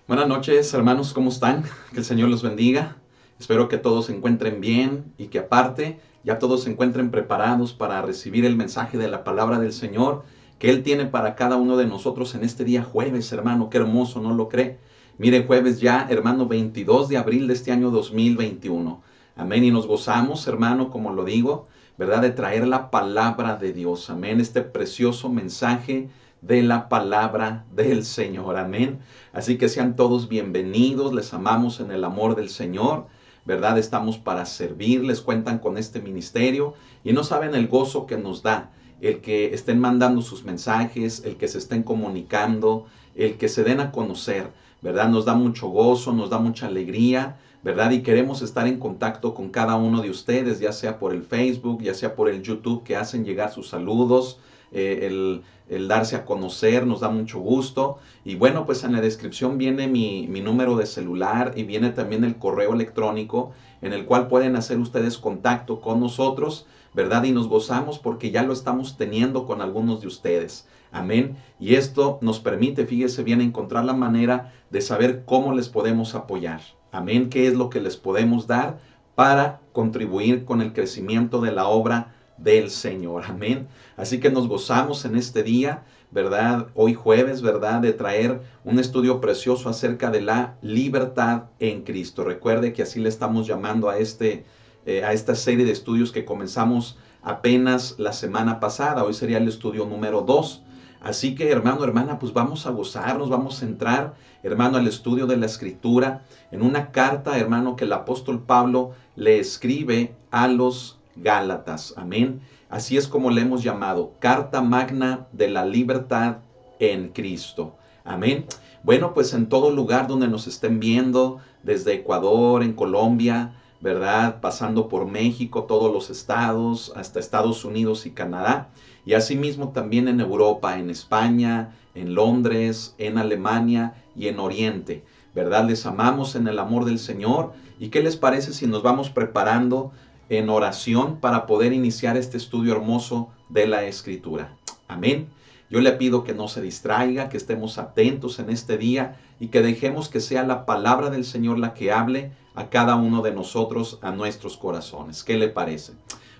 Buenas noches, hermanos, ¿cómo están? Que el Señor los bendiga. Espero que todos se encuentren bien y que aparte ya todos se encuentren preparados para recibir el mensaje de la palabra del Señor que Él tiene para cada uno de nosotros en este día jueves, hermano. Qué hermoso, ¿no lo cree? Mire, jueves ya, hermano, 22 de abril de este año 2021. Amén. Y nos gozamos, hermano, como lo digo, ¿verdad? De traer la palabra de Dios. Amén. Este precioso mensaje de la palabra del Señor. Amén. Así que sean todos bienvenidos, les amamos en el amor del Señor, ¿verdad? Estamos para servirles, cuentan con este ministerio y no saben el gozo que nos da el que estén mandando sus mensajes, el que se estén comunicando, el que se den a conocer, ¿verdad? Nos da mucho gozo, nos da mucha alegría, ¿verdad? Y queremos estar en contacto con cada uno de ustedes, ya sea por el Facebook, ya sea por el YouTube, que hacen llegar sus saludos, el darse a conocer, nos da mucho gusto. Y bueno, pues en la descripción viene mi número de celular y viene también el correo electrónico en el cual pueden hacer ustedes contacto con nosotros, ¿verdad? Y nos gozamos porque ya lo estamos teniendo con algunos de ustedes. Amén. Y esto nos permite, fíjese bien, encontrar la manera de saber cómo les podemos apoyar. Amén. ¿Qué es lo que les podemos dar para contribuir con el crecimiento de la obra del Señor? Amén. Así que nos gozamos en este día, ¿verdad? Hoy jueves, ¿verdad? De traer un estudio precioso acerca de la libertad en Cristo. Recuerde que así le estamos llamando a esta serie de estudios que comenzamos apenas la semana pasada. Hoy sería el estudio número 2. Así que, hermano, hermana, pues vamos a gozarnos, vamos a entrar, hermano, al estudio de la Escritura en una carta, hermano, que el apóstol Pablo le escribe a los Gálatas. Amén. Así es como le hemos llamado, Carta Magna de la Libertad en Cristo. Amén. Bueno, pues en todo lugar donde nos estén viendo, desde Ecuador, en Colombia, ¿verdad? Pasando por México, todos los estados, hasta Estados Unidos y Canadá. Y asimismo también en Europa, en España, en Londres, en Alemania y en Oriente. ¿Verdad? Les amamos en el amor del Señor. ¿Y qué les parece si nos vamos preparando en oración para poder iniciar este estudio hermoso de la Escritura? Amén. Yo le pido que no se distraiga, que estemos atentos en este día y que dejemos que sea la palabra del Señor la que hable a cada uno de nosotros, a nuestros corazones. ¿Qué le parece?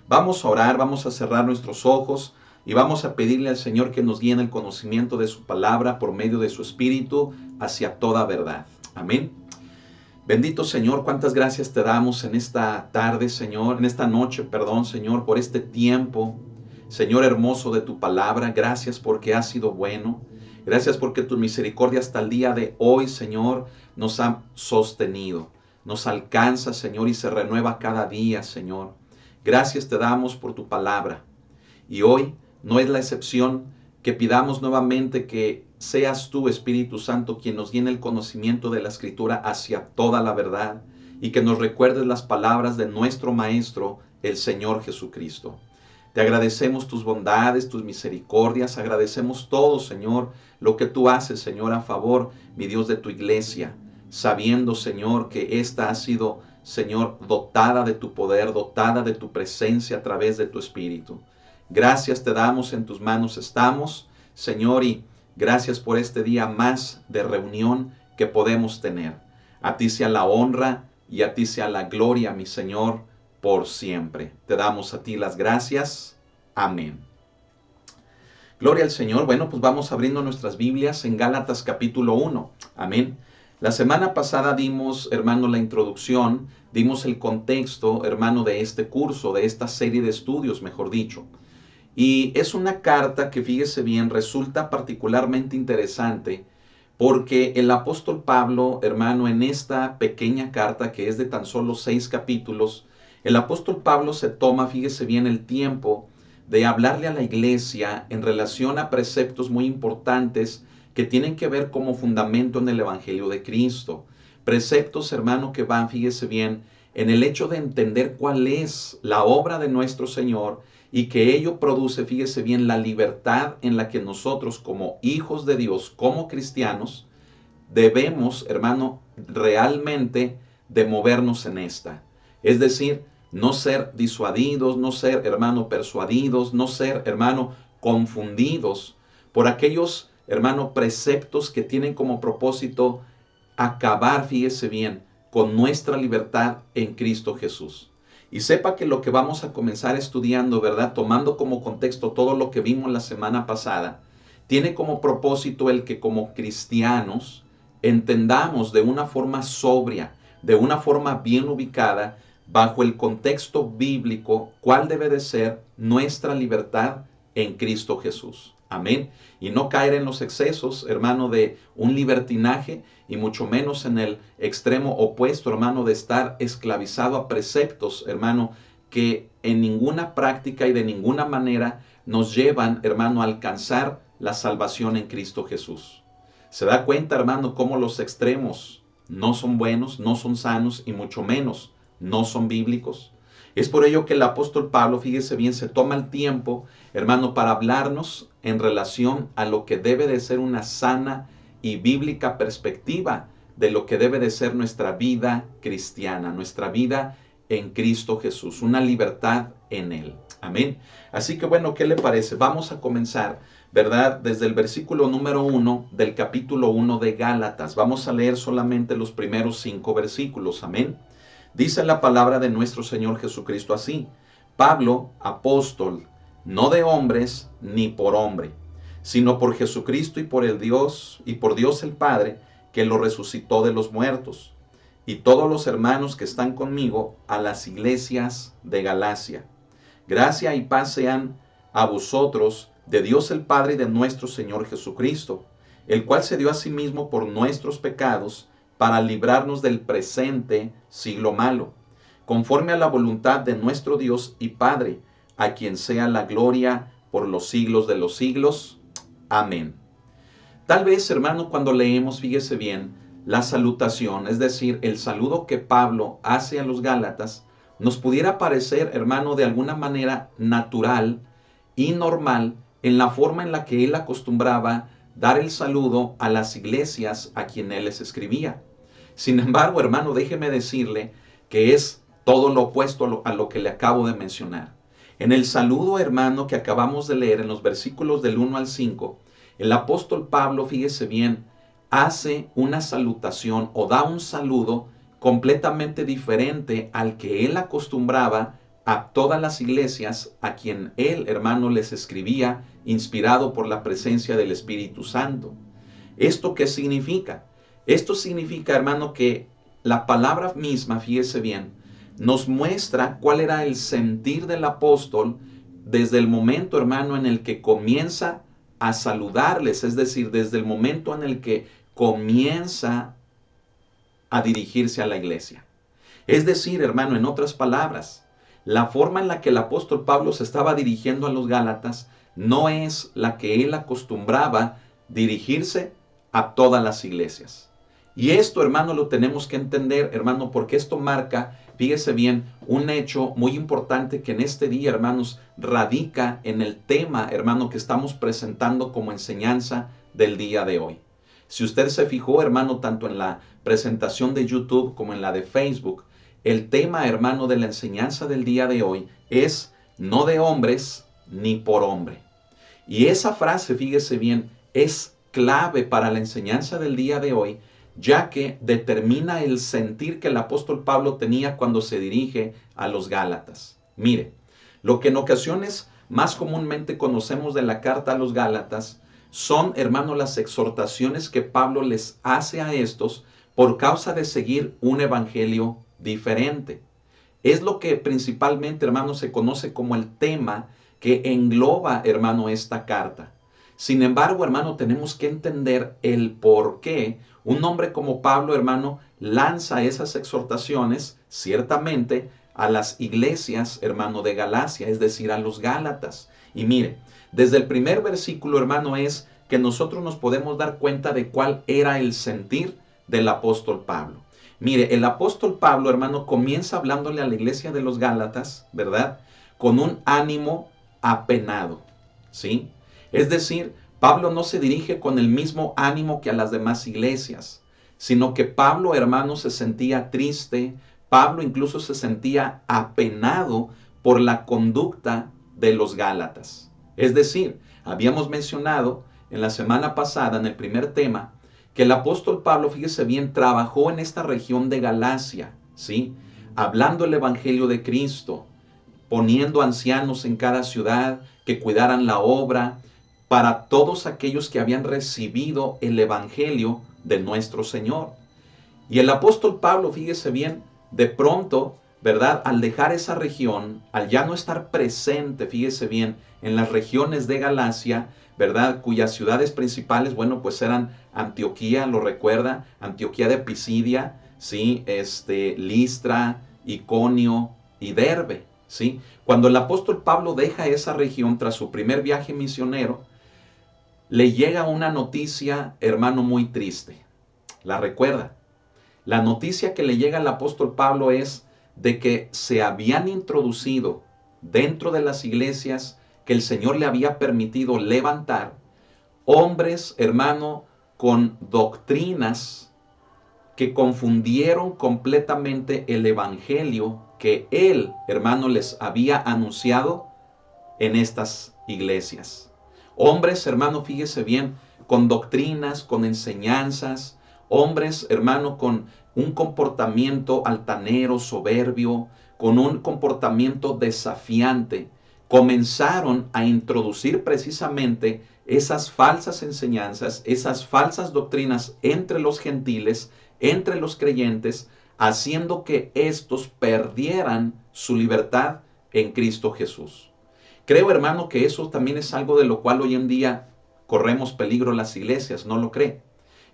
Vamos a orar, vamos a cerrar nuestros ojos y vamos a pedirle al Señor que nos guíe en el conocimiento de su palabra por medio de su Espíritu hacia toda verdad. Amén. Bendito Señor, cuántas gracias te damos en esta tarde, Señor, en esta noche, perdón, Señor, por este tiempo, Señor hermoso de tu palabra. Gracias porque has sido bueno. Gracias porque tu misericordia hasta el día de hoy, Señor, nos ha sostenido. Nos alcanza, Señor, y se renueva cada día, Señor. Gracias te damos por tu palabra. Y hoy no es la excepción que pidamos nuevamente que seas tú, Espíritu Santo, quien nos llene el conocimiento de la Escritura hacia toda la verdad y que nos recuerdes las palabras de nuestro Maestro, el Señor Jesucristo. Te agradecemos tus bondades, tus misericordias, agradecemos todo, Señor, lo que tú haces, Señor, a favor, mi Dios, de tu iglesia, sabiendo, Señor, que esta ha sido, Señor, dotada de tu poder, dotada de tu presencia a través de tu Espíritu. Gracias te damos, en tus manos estamos, Señor, y gracias por este día más de reunión que podemos tener. A ti sea la honra y a ti sea la gloria, mi Señor, por siempre. Te damos a ti las gracias. Amén. Gloria al Señor. Bueno, pues vamos abriendo nuestras Biblias en Gálatas capítulo 1. Amén. La semana pasada dimos, hermano, la introducción, dimos el contexto, hermano, de este curso, de esta serie de estudios, mejor dicho. Y es una carta que, fíjese bien, resulta particularmente interesante porque el apóstol Pablo, hermano, en esta pequeña carta que es de tan solo 6 capítulos, el apóstol Pablo se toma, fíjese bien, el tiempo de hablarle a la iglesia en relación a preceptos muy importantes que tienen que ver como fundamento en el Evangelio de Cristo. Preceptos, hermano, que van, fíjese bien, en el hecho de entender cuál es la obra de nuestro Señor y que ello produce, fíjese bien, la libertad en la que nosotros como hijos de Dios, como cristianos, debemos, hermano, realmente de movernos en esta. Es decir, no ser disuadidos, no ser, hermano, persuadidos, no ser, hermano, confundidos por aquellos, hermano, preceptos que tienen como propósito acabar, fíjese bien, con nuestra libertad en Cristo Jesús. Y sepa que lo que vamos a comenzar estudiando, ¿verdad? Tomando como contexto todo lo que vimos la semana pasada, tiene como propósito el que como cristianos entendamos de una forma sobria, de una forma bien ubicada, bajo el contexto bíblico, cuál debe de ser nuestra libertad en Cristo Jesús. Amén. Y no caer en los excesos, hermano, de un libertinaje y mucho menos en el extremo opuesto, hermano, de estar esclavizado a preceptos, hermano, que en ninguna práctica y de ninguna manera nos llevan, hermano, a alcanzar la salvación en Cristo Jesús. Se da cuenta, hermano, cómo los extremos no son buenos, no son sanos y mucho menos no son bíblicos. Es por ello que el apóstol Pablo, fíjese bien, se toma el tiempo, hermano, para hablarnos en relación a lo que debe de ser una sana y bíblica perspectiva de lo que debe de ser nuestra vida cristiana, nuestra vida en Cristo Jesús, una libertad en Él. Amén. Así que bueno, ¿qué le parece? Vamos a comenzar, ¿verdad? Desde el versículo número 1 del capítulo 1 de Gálatas. Vamos a leer solamente los primeros 5 versículos. Amén. Dice la palabra de nuestro Señor Jesucristo así: Pablo, apóstol, no de hombres ni por hombre, sino por Jesucristo y por Dios el Padre, que lo resucitó de los muertos, y todos los hermanos que están conmigo a las iglesias de Galacia. Gracia y paz sean a vosotros de Dios el Padre y de nuestro Señor Jesucristo, el cual se dio a sí mismo por nuestros pecados, para librarnos del presente siglo malo, conforme a la voluntad de nuestro Dios y Padre, a quien sea la gloria por los siglos de los siglos. Amén. Tal vez, hermano, cuando leemos, fíjese bien, la salutación, es decir, el saludo que Pablo hace a los Gálatas, nos pudiera parecer, hermano, de alguna manera natural y normal en la forma en la que él acostumbraba dar el saludo a las iglesias a quien él les escribía. Sin embargo, hermano, déjeme decirle que es todo lo opuesto a lo que le acabo de mencionar. En el saludo, hermano, que acabamos de leer en los versículos del 1 al 5, el apóstol Pablo, fíjese bien, hace una salutación o da un saludo completamente diferente al que él acostumbraba a todas las iglesias a quien él, hermano, les escribía, inspirado por la presencia del Espíritu Santo. ¿Esto qué significa? Esto significa, hermano, que la palabra misma, fíjese bien, nos muestra cuál era el sentir del apóstol desde el momento, hermano, en el que comienza a saludarles, es decir, desde el momento en el que comienza a dirigirse a la iglesia. Es decir, hermano, en otras palabras, la forma en la que el apóstol Pablo se estaba dirigiendo a los Gálatas no es la que él acostumbraba dirigirse a todas las iglesias. Y esto, hermano, lo tenemos que entender, hermano, porque esto marca, fíjese bien, un hecho muy importante que en este día, hermanos, radica en el tema, hermano, que estamos presentando como enseñanza del día de hoy. Si usted se fijó, hermano, tanto en la presentación de YouTube como en la de Facebook, el tema, hermano, de la enseñanza del día de hoy es no de hombres ni por hombre. Y esa frase, fíjese bien, es clave para la enseñanza del día de hoy, ya que determina el sentir que el apóstol Pablo tenía cuando se dirige a los Gálatas. Mire, lo que en ocasiones más comúnmente conocemos de la carta a los Gálatas son, hermano, las exhortaciones que Pablo les hace a estos por causa de seguir un evangelio diferente. Es lo que principalmente, hermano, se conoce como el tema que engloba, hermano, esta carta. Sin embargo, hermano, tenemos que entender el por qué un hombre como Pablo, hermano, lanza esas exhortaciones, ciertamente, a las iglesias, hermano, de Galacia, es decir, a los Gálatas. Y mire, desde el primer versículo, hermano, es que nosotros nos podemos dar cuenta de cuál era el sentir del apóstol Pablo. Mire, el apóstol Pablo, hermano, comienza hablándole a la iglesia de los Gálatas, ¿verdad? Con un ánimo apenado, ¿sí? Es decir, Pablo no se dirige con el mismo ánimo que a las demás iglesias, sino que Pablo, hermano, se sentía triste, Pablo incluso se sentía apenado por la conducta de los Gálatas. Es decir, habíamos mencionado en la semana pasada, en el primer tema, que el apóstol Pablo, fíjese bien, trabajó en esta región de Galacia, ¿sí? Hablando el evangelio de Cristo, poniendo ancianos en cada ciudad que cuidaran la obra para todos aquellos que habían recibido el evangelio de nuestro Señor. Y el apóstol Pablo, fíjese bien, de pronto, ¿verdad? Al dejar esa región, al ya no estar presente, fíjese bien, en las regiones de Galacia, ¿verdad? Cuyas ciudades principales, bueno, pues eran Antioquía, lo recuerda, Antioquía de Pisidia, ¿sí? Listra, Iconio y Derbe, ¿sí? Cuando el apóstol Pablo deja esa región tras su primer viaje misionero, le llega una noticia, hermano, muy triste. ¿La recuerda? La noticia que le llega al apóstol Pablo es de que se habían introducido dentro de las iglesias que el Señor le había permitido levantar hombres, hermano, con doctrinas que confundieron completamente el evangelio que él, hermano, les había anunciado en estas iglesias. Hombres, hermano, fíjese bien, con doctrinas, con enseñanzas, hombres, hermano, con un comportamiento altanero, soberbio, con un comportamiento desafiante, comenzaron a introducir precisamente esas falsas enseñanzas, esas falsas doctrinas entre los gentiles, entre los creyentes, haciendo que éstos perdieran su libertad en Cristo Jesús. Creo, hermano, que eso también es algo de lo cual hoy en día corremos peligro las iglesias, ¿no lo cree?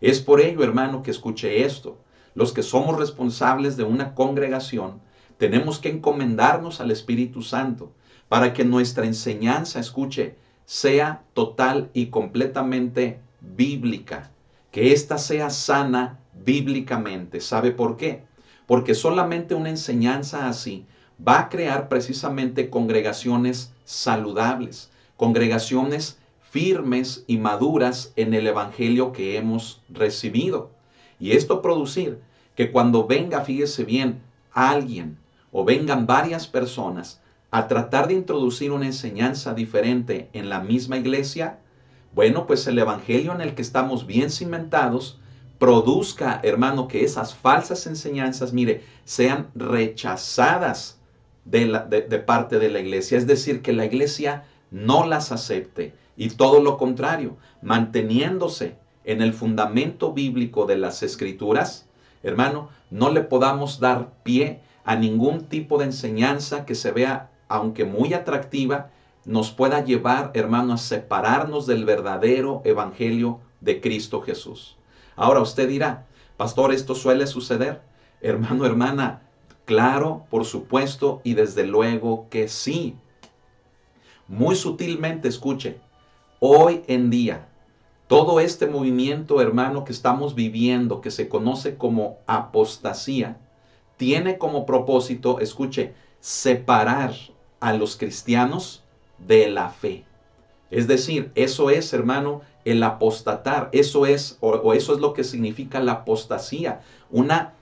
Es por ello, hermano, que escuche esto. Los que somos responsables de una congregación, tenemos que encomendarnos al Espíritu Santo para que nuestra enseñanza, escuche, sea total y completamente bíblica. Que ésta sea sana bíblicamente. ¿Sabe por qué? Porque solamente una enseñanza así va a crear precisamente congregaciones saludables, congregaciones firmes y maduras en el evangelio que hemos recibido. Y esto producir que cuando venga, fíjese bien, alguien o vengan varias personas a tratar de introducir una enseñanza diferente en la misma iglesia, bueno, pues el evangelio en el que estamos bien cimentados produzca, hermano, que esas falsas enseñanzas, mire, sean rechazadas de parte de la iglesia. Es decir, que la iglesia no las acepte y todo lo contrario, manteniéndose en el fundamento bíblico de las escrituras, hermano, no le podamos dar pie a ningún tipo de enseñanza que se vea, aunque muy atractiva, nos pueda llevar, hermano, a separarnos del verdadero evangelio de Cristo Jesús. Ahora usted dirá, pastor, ¿esto suele suceder? Hermano, hermana, claro, por supuesto, y desde luego que sí. Muy sutilmente, escuche, hoy en día, todo este movimiento, hermano, que estamos viviendo, que se conoce como apostasía, tiene como propósito, escuche, separar a los cristianos de la fe. Es decir, eso es, hermano, el apostatar. Eso es, o eso es lo que significa la apostasía. Una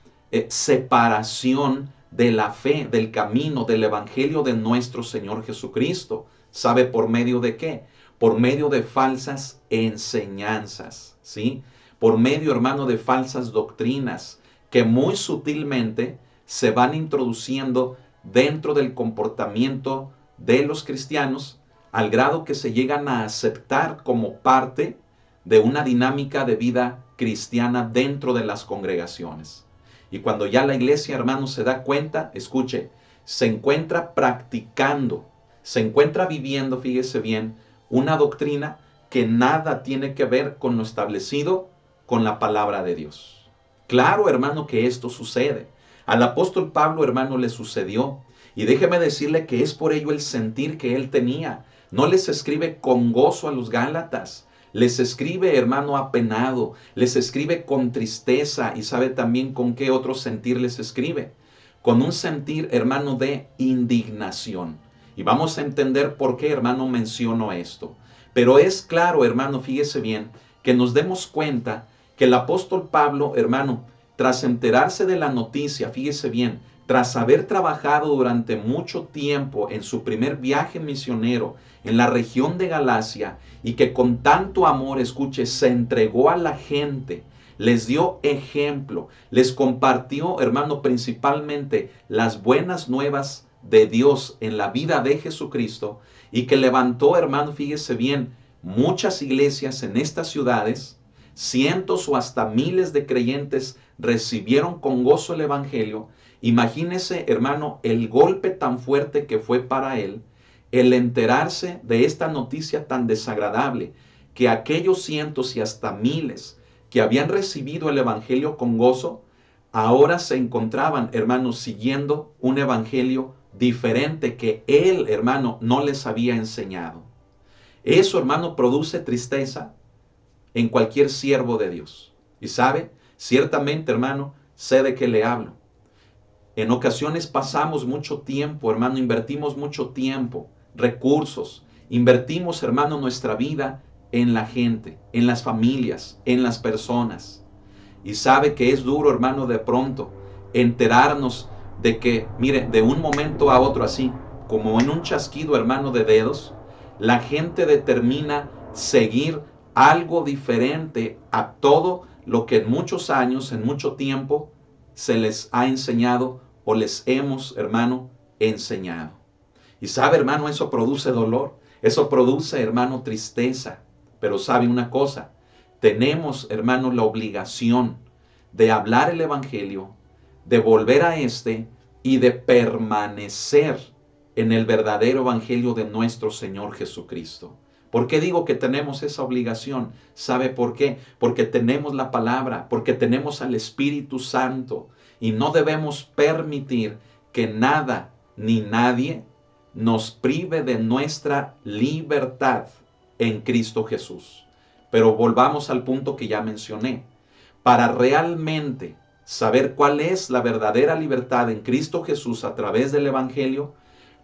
separación de la fe, del camino, del evangelio de nuestro Señor Jesucristo. ¿Sabe por medio de qué? Por medio de falsas enseñanzas, ¿sí? Por medio, hermano, de falsas doctrinas que muy sutilmente se van introduciendo dentro del comportamiento de los cristianos, al grado que se llegan a aceptar como parte de una dinámica de vida cristiana dentro de las congregaciones. Y cuando ya la iglesia, hermano, se da cuenta, escuche, se encuentra practicando, se encuentra viviendo, fíjese bien, una doctrina que nada tiene que ver con lo establecido con la palabra de Dios. Claro, hermano, que esto sucede. Al apóstol Pablo, hermano, le sucedió. Y déjeme decirle que es por ello el sentir que él tenía. No les escribe con gozo a los Gálatas. Les escribe, hermano, apenado. Les escribe con tristeza. Y sabe también con qué otro sentir les escribe. Con un sentir, hermano, de indignación. Y vamos a entender por qué, hermano, menciono esto. Pero es claro, hermano, fíjese bien, que nos demos cuenta que el apóstol Pablo, hermano, tras enterarse de la noticia, fíjese bien, tras haber trabajado durante mucho tiempo en su primer viaje misionero en la región de Galacia y que con tanto amor, escuche, se entregó a la gente, les dio ejemplo, les compartió, hermano, principalmente las buenas nuevas de Dios en la vida de Jesucristo, y que levantó, hermano, fíjese bien, muchas iglesias en estas ciudades. Cientos o hasta miles de creyentes recibieron con gozo el evangelio. Imagínese, hermano, el golpe tan fuerte que fue para él, el enterarse de esta noticia tan desagradable, que aquellos cientos y hasta miles que habían recibido el evangelio con gozo, ahora se encontraban, hermanos, siguiendo un evangelio diferente que él, hermano, no les había enseñado. Eso, hermano, produce tristeza en cualquier siervo de Dios. Y sabe, ciertamente, hermano, sé de qué le hablo. En ocasiones pasamos mucho tiempo, hermano, invertimos mucho tiempo, recursos, invertimos, hermano, nuestra vida en la gente, en las familias, en las personas. Y sabe que es duro, hermano, de pronto enterarnos de que, mire, de un momento a otro así, como en un chasquido, hermano, de dedos, la gente determina seguir algo diferente a todo lo que en muchos años, en mucho tiempo, se les ha enseñado o les hemos, hermano, enseñado. Y sabe, hermano, eso produce dolor, eso produce, hermano, tristeza. Pero sabe una cosa, tenemos, hermano, la obligación de hablar el evangelio, de volver a este y de permanecer en el verdadero evangelio de nuestro Señor Jesucristo. ¿Por qué digo que tenemos esa obligación? ¿Sabe por qué? Porque tenemos la palabra, porque tenemos al Espíritu Santo, y no debemos permitir que nada ni nadie nos prive de nuestra libertad en Cristo Jesús. Pero volvamos al punto que ya mencioné. Para realmente saber cuál es la verdadera libertad en Cristo Jesús a través del Evangelio,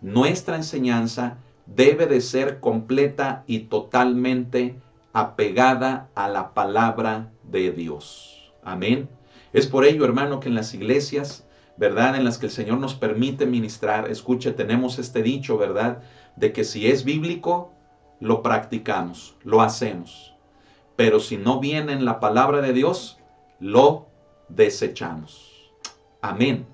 nuestra enseñanza debe de ser completa y totalmente apegada a la palabra de Dios. Amén. Es por ello, hermano, que en las iglesias, ¿verdad?, en las que el Señor nos permite ministrar, escuche, tenemos este dicho, ¿verdad?, de que si es bíblico, lo practicamos, lo hacemos. Pero si no viene en la palabra de Dios, lo desechamos. Amén.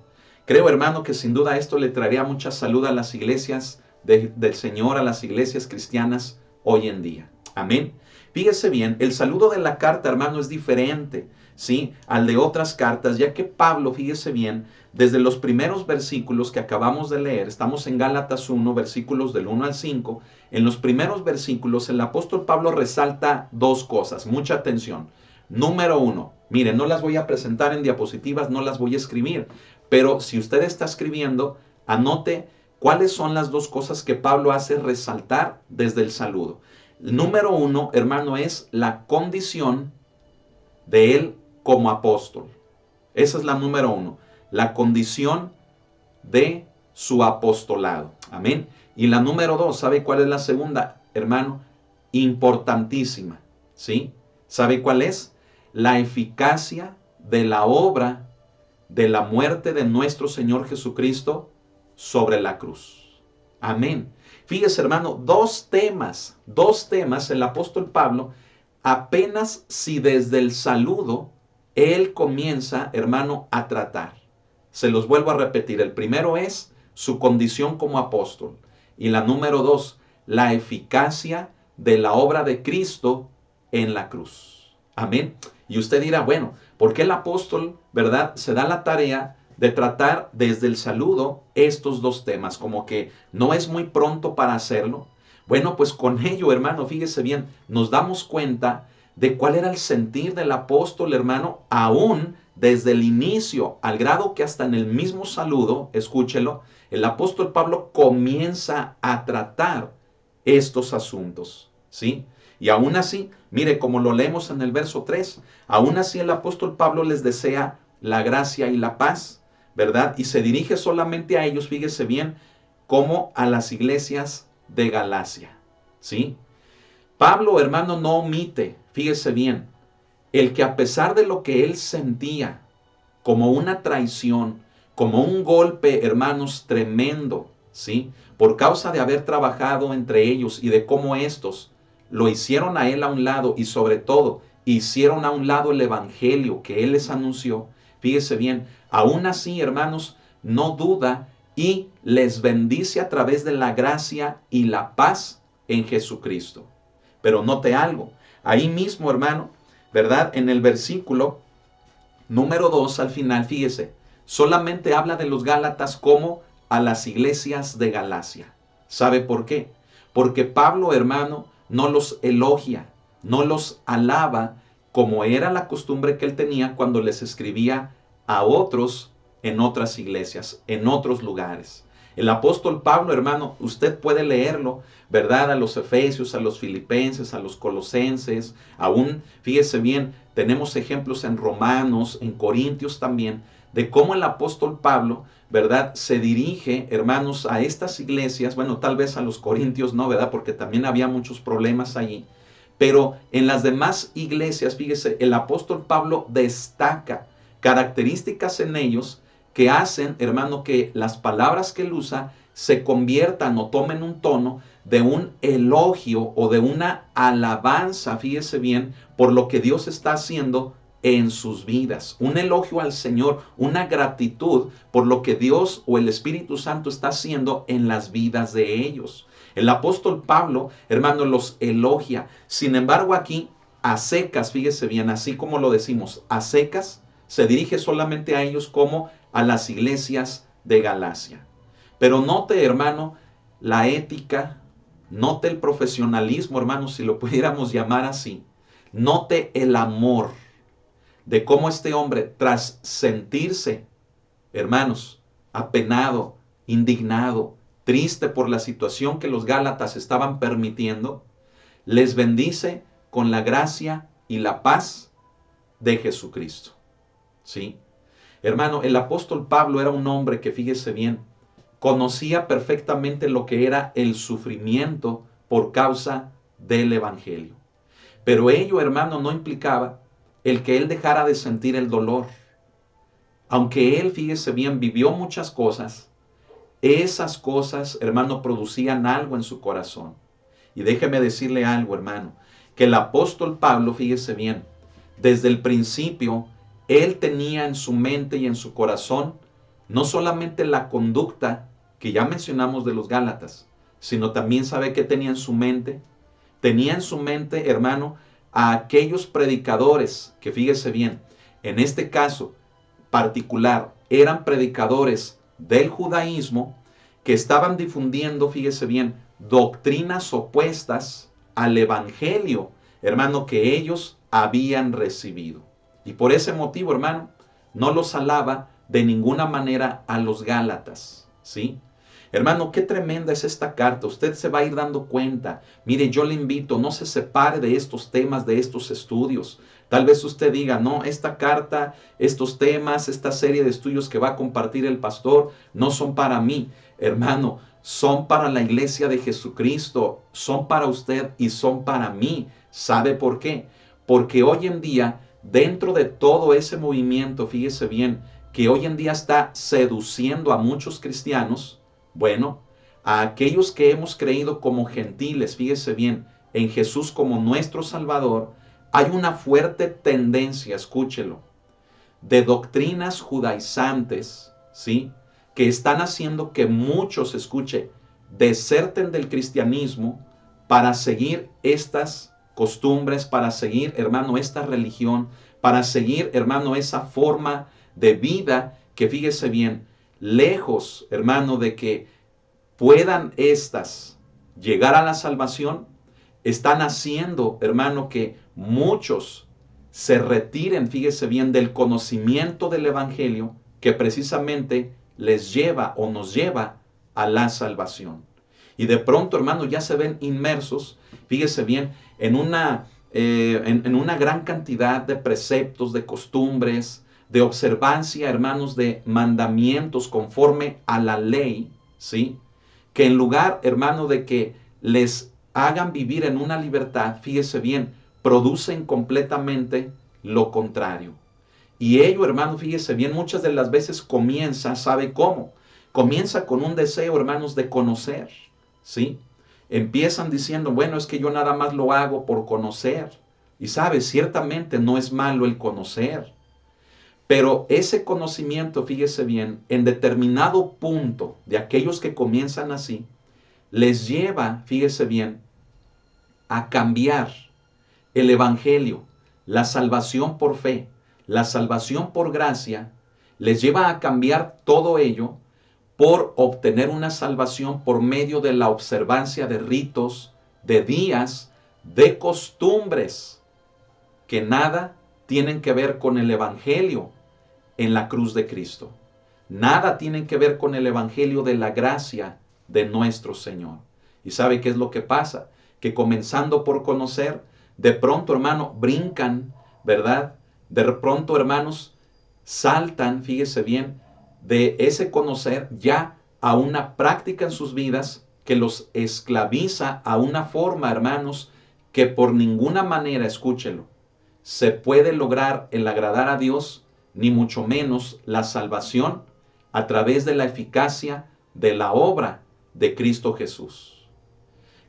Creo, hermano, que sin duda esto le traería mucha salud a las iglesias del Señor, a las iglesias cristianas hoy en día. Amén. Fíjese bien, el saludo de la carta, hermano, es diferente, ¿sí?, al de otras cartas, ya que Pablo, fíjese bien, desde los primeros versículos que acabamos de leer, estamos en Gálatas 1, versículos del 1 al 5, en los primeros versículos el apóstol Pablo resalta dos cosas, mucha atención. Número uno, miren, no las voy a presentar en diapositivas, no las voy a escribir, pero si usted está escribiendo, anote cuáles son las dos cosas que Pablo hace resaltar desde el saludo. Número uno, hermano, es la condición de él como apóstol. Esa es la número uno, la condición de su apostolado. Amén. Y la número dos, ¿sabe cuál es la segunda, hermano? Importantísima, ¿sí? ¿Sabe cuál es? La eficacia de la obra de la muerte de nuestro Señor Jesucristo sobre la cruz. Amén. Fíjese, hermano, dos temas el apóstol Pablo, apenas si desde el saludo él comienza, hermano, a tratar. Se los vuelvo a repetir. El primero es su condición como apóstol. Y la número dos, la eficacia de la obra de Cristo en la cruz. Amén. Y usted dirá, bueno, ¿por qué el apóstol, verdad, se da la tarea de tratar desde el saludo estos dos temas? Como que no es muy pronto para hacerlo. Bueno, pues con ello, hermano, fíjese bien, nos damos cuenta de cuál era el sentir del apóstol, hermano, aún desde el inicio, al grado que hasta en el mismo saludo, escúchelo, el apóstol Pablo comienza a tratar estos asuntos, ¿sí? Y aún así, mire, como lo leemos en el verso 3, aún así el apóstol Pablo les desea la gracia y la paz, ¿verdad? Y se dirige solamente a ellos, fíjese bien, como a las iglesias de Galacia, ¿sí? Pablo, hermano, no omite, fíjese bien, el que a pesar de lo que él sentía como una traición, como un golpe, hermanos, tremendo, ¿sí?, por causa de haber trabajado entre ellos y de cómo estos lo hicieron a él a un lado y sobre todo hicieron a un lado el evangelio que Él les anunció, fíjese bien, aún así, hermanos, no duda y les bendice a través de la gracia y la paz en Jesucristo. Pero note algo, ahí mismo, hermano, ¿verdad? En el versículo número 2 al final, fíjese, solamente habla de los Gálatas como a las iglesias de Galacia. ¿Sabe por qué? Porque Pablo, hermano, no los elogia, no los alaba como era la costumbre que él tenía cuando les escribía a otros en otras iglesias, en otros lugares. El apóstol Pablo, hermano, usted puede leerlo, ¿verdad? A los efesios, a los filipenses, a los colosenses, aún, fíjese bien, tenemos ejemplos en Romanos, en Corintios también, de cómo el apóstol Pablo, ¿verdad? Se dirige, hermanos, a estas iglesias, bueno, tal vez a los corintios no, ¿verdad? Porque también había muchos problemas allí. Pero en las demás iglesias, fíjese, el apóstol Pablo destaca características en ellos que hacen, hermano, que las palabras que él usa se conviertan o tomen un tono de un elogio o de una alabanza, fíjese bien, por lo que Dios está haciendo en sus vidas. Un elogio al Señor, una gratitud por lo que Dios o el Espíritu Santo está haciendo en las vidas de ellos. El apóstol Pablo, hermano, los elogia. Sin embargo, aquí, a secas, fíjese bien, así como lo decimos, a secas, se dirige solamente a ellos como a las iglesias de Galacia. Pero note, hermano, la ética, note el profesionalismo, hermano, si lo pudiéramos llamar así. Note el amor de cómo este hombre, tras sentirse, hermanos, apenado, indignado, triste por la situación que los Gálatas estaban permitiendo, les bendice con la gracia y la paz de Jesucristo. ¿Sí? Hermano, el apóstol Pablo era un hombre que, fíjese bien, conocía perfectamente lo que era el sufrimiento por causa del evangelio. Pero ello, hermano, no implicaba el que él dejara de sentir el dolor. Aunque él, fíjese bien, vivió muchas cosas, esas cosas, hermano, producían algo en su corazón. Y déjeme decirle algo, hermano, que el apóstol Pablo, fíjese bien, desde el principio, él tenía en su mente y en su corazón no solamente la conducta que ya mencionamos de los Gálatas, sino también sabe que tenía en su mente. Tenía en su mente, hermano, a aquellos predicadores que, fíjese bien, en este caso particular, eran predicadores del judaísmo que estaban difundiendo, fíjese bien, doctrinas opuestas al evangelio, hermano, que ellos habían recibido. Y por ese motivo, hermano, no los alaba de ninguna manera a los Gálatas, ¿sí? Hermano, qué tremenda es esta carta. Usted se va a ir dando cuenta. Mire, yo le invito, no se separe de estos temas, de estos estudios. Tal vez usted diga, no, esta carta, estos temas, esta serie de estudios que va a compartir el pastor, no son para mí. Hermano, son para la iglesia de Jesucristo, son para usted y son para mí. ¿Sabe por qué? Porque hoy en día, dentro de todo ese movimiento, fíjese bien, que hoy en día está seduciendo a muchos cristianos, bueno, a aquellos que hemos creído como gentiles, fíjese bien, en Jesús como nuestro Salvador, hay una fuerte tendencia, escúchelo, de doctrinas judaizantes, ¿sí? Que están haciendo que muchos, escuche, deserten del cristianismo para seguir estas costumbres, para seguir, hermano, esta religión, para seguir, hermano, esa forma de vida que, fíjese bien, lejos, hermano, de que puedan estas llegar a la salvación, están haciendo, hermano, que muchos se retiren, fíjese bien, del conocimiento del evangelio que precisamente les lleva o nos lleva a la salvación. Y de pronto, hermano, ya se ven inmersos, fíjese bien, en una gran cantidad de preceptos, de costumbres, de observancia, hermanos, de mandamientos conforme a la ley, ¿sí? Que en lugar, hermano, de que les hagan vivir en una libertad, fíjese bien, producen completamente lo contrario. Y ello, hermano, fíjese bien, muchas de las veces comienza, ¿sabe cómo? Comienza con un deseo, hermanos, de conocer, ¿sí? Empiezan diciendo, bueno, es que yo nada más lo hago por conocer. Y sabes, ciertamente no es malo el conocer, pero ese conocimiento, fíjese bien, en determinado punto de aquellos que comienzan así, les lleva, fíjese bien, a cambiar el evangelio, la salvación por fe, la salvación por gracia, les lleva a cambiar todo ello por obtener una salvación por medio de la observancia de ritos, de días, de costumbres, que nada tienen que ver con el evangelio en la cruz de Cristo. Nada tienen que ver con el evangelio de la gracia de nuestro Señor. ¿Y sabe qué es lo que pasa? Que comenzando por conocer, de pronto, hermano, brincan, ¿verdad? De pronto, hermanos, saltan, fíjese bien, de ese conocer ya a una práctica en sus vidas que los esclaviza a una forma, hermanos, que por ninguna manera, escúchelo, se puede lograr el agradar a Dios, ni mucho menos la salvación a través de la eficacia de la obra de Cristo Jesús.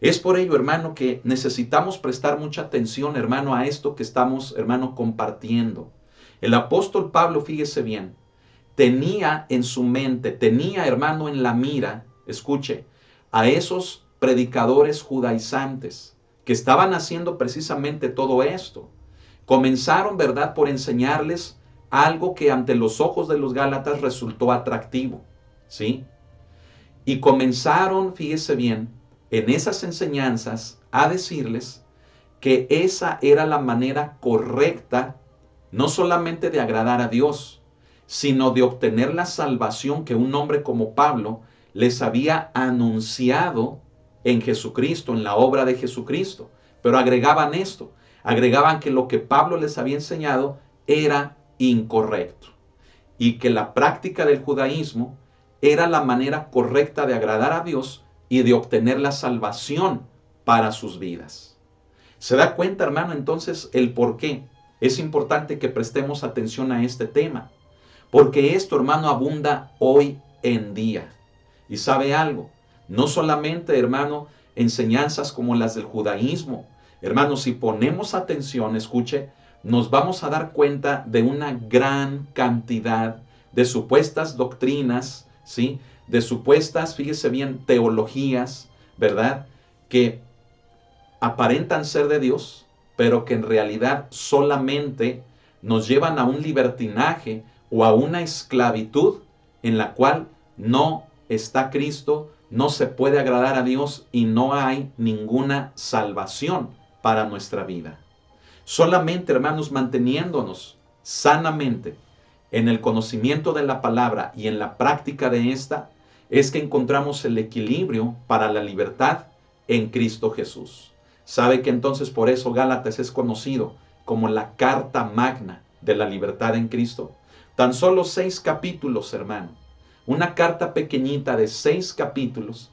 Es por ello, hermano, que necesitamos prestar mucha atención, hermano, a esto que estamos, hermano, compartiendo. El apóstol Pablo, fíjese bien, tenía en su mente, tenía, hermano, en la mira, escuche, a esos predicadores judaizantes que estaban haciendo precisamente todo esto. Comenzaron, ¿verdad?, por enseñarles algo que ante los ojos de los Gálatas resultó atractivo, ¿sí? Y comenzaron, fíjese bien, en esas enseñanzas a decirles que esa era la manera correcta, no solamente de agradar a Dios, sino de obtener la salvación que un hombre como Pablo les había anunciado en Jesucristo, en la obra de Jesucristo. Pero agregaban esto, agregaban que lo que Pablo les había enseñado era incorrecto y que la práctica del judaísmo era la manera correcta de agradar a Dios y de obtener la salvación para sus vidas. ¿Se da cuenta, hermano, entonces el por qué? Es importante que prestemos atención a este tema, porque esto, hermano, abunda hoy en día. Y sabe algo, no solamente, hermano, enseñanzas como las del judaísmo. Hermano, si ponemos atención, escuche, nos vamos a dar cuenta de una gran cantidad de supuestas doctrinas, ¿sí? De supuestas, fíjese bien, teologías, ¿verdad? Que aparentan ser de Dios, pero que en realidad solamente nos llevan a un libertinaje o a una esclavitud en la cual no está Cristo, no se puede agradar a Dios y no hay ninguna salvación para nuestra vida. Solamente, hermanos, manteniéndonos sanamente en el conocimiento de la palabra y en la práctica de esta, es que encontramos el equilibrio para la libertad en Cristo Jesús. Sabe que entonces por eso Gálatas es conocido como la carta magna de la libertad en Cristo. Tan solo 6 capítulos, hermano. Una carta pequeñita de 6 capítulos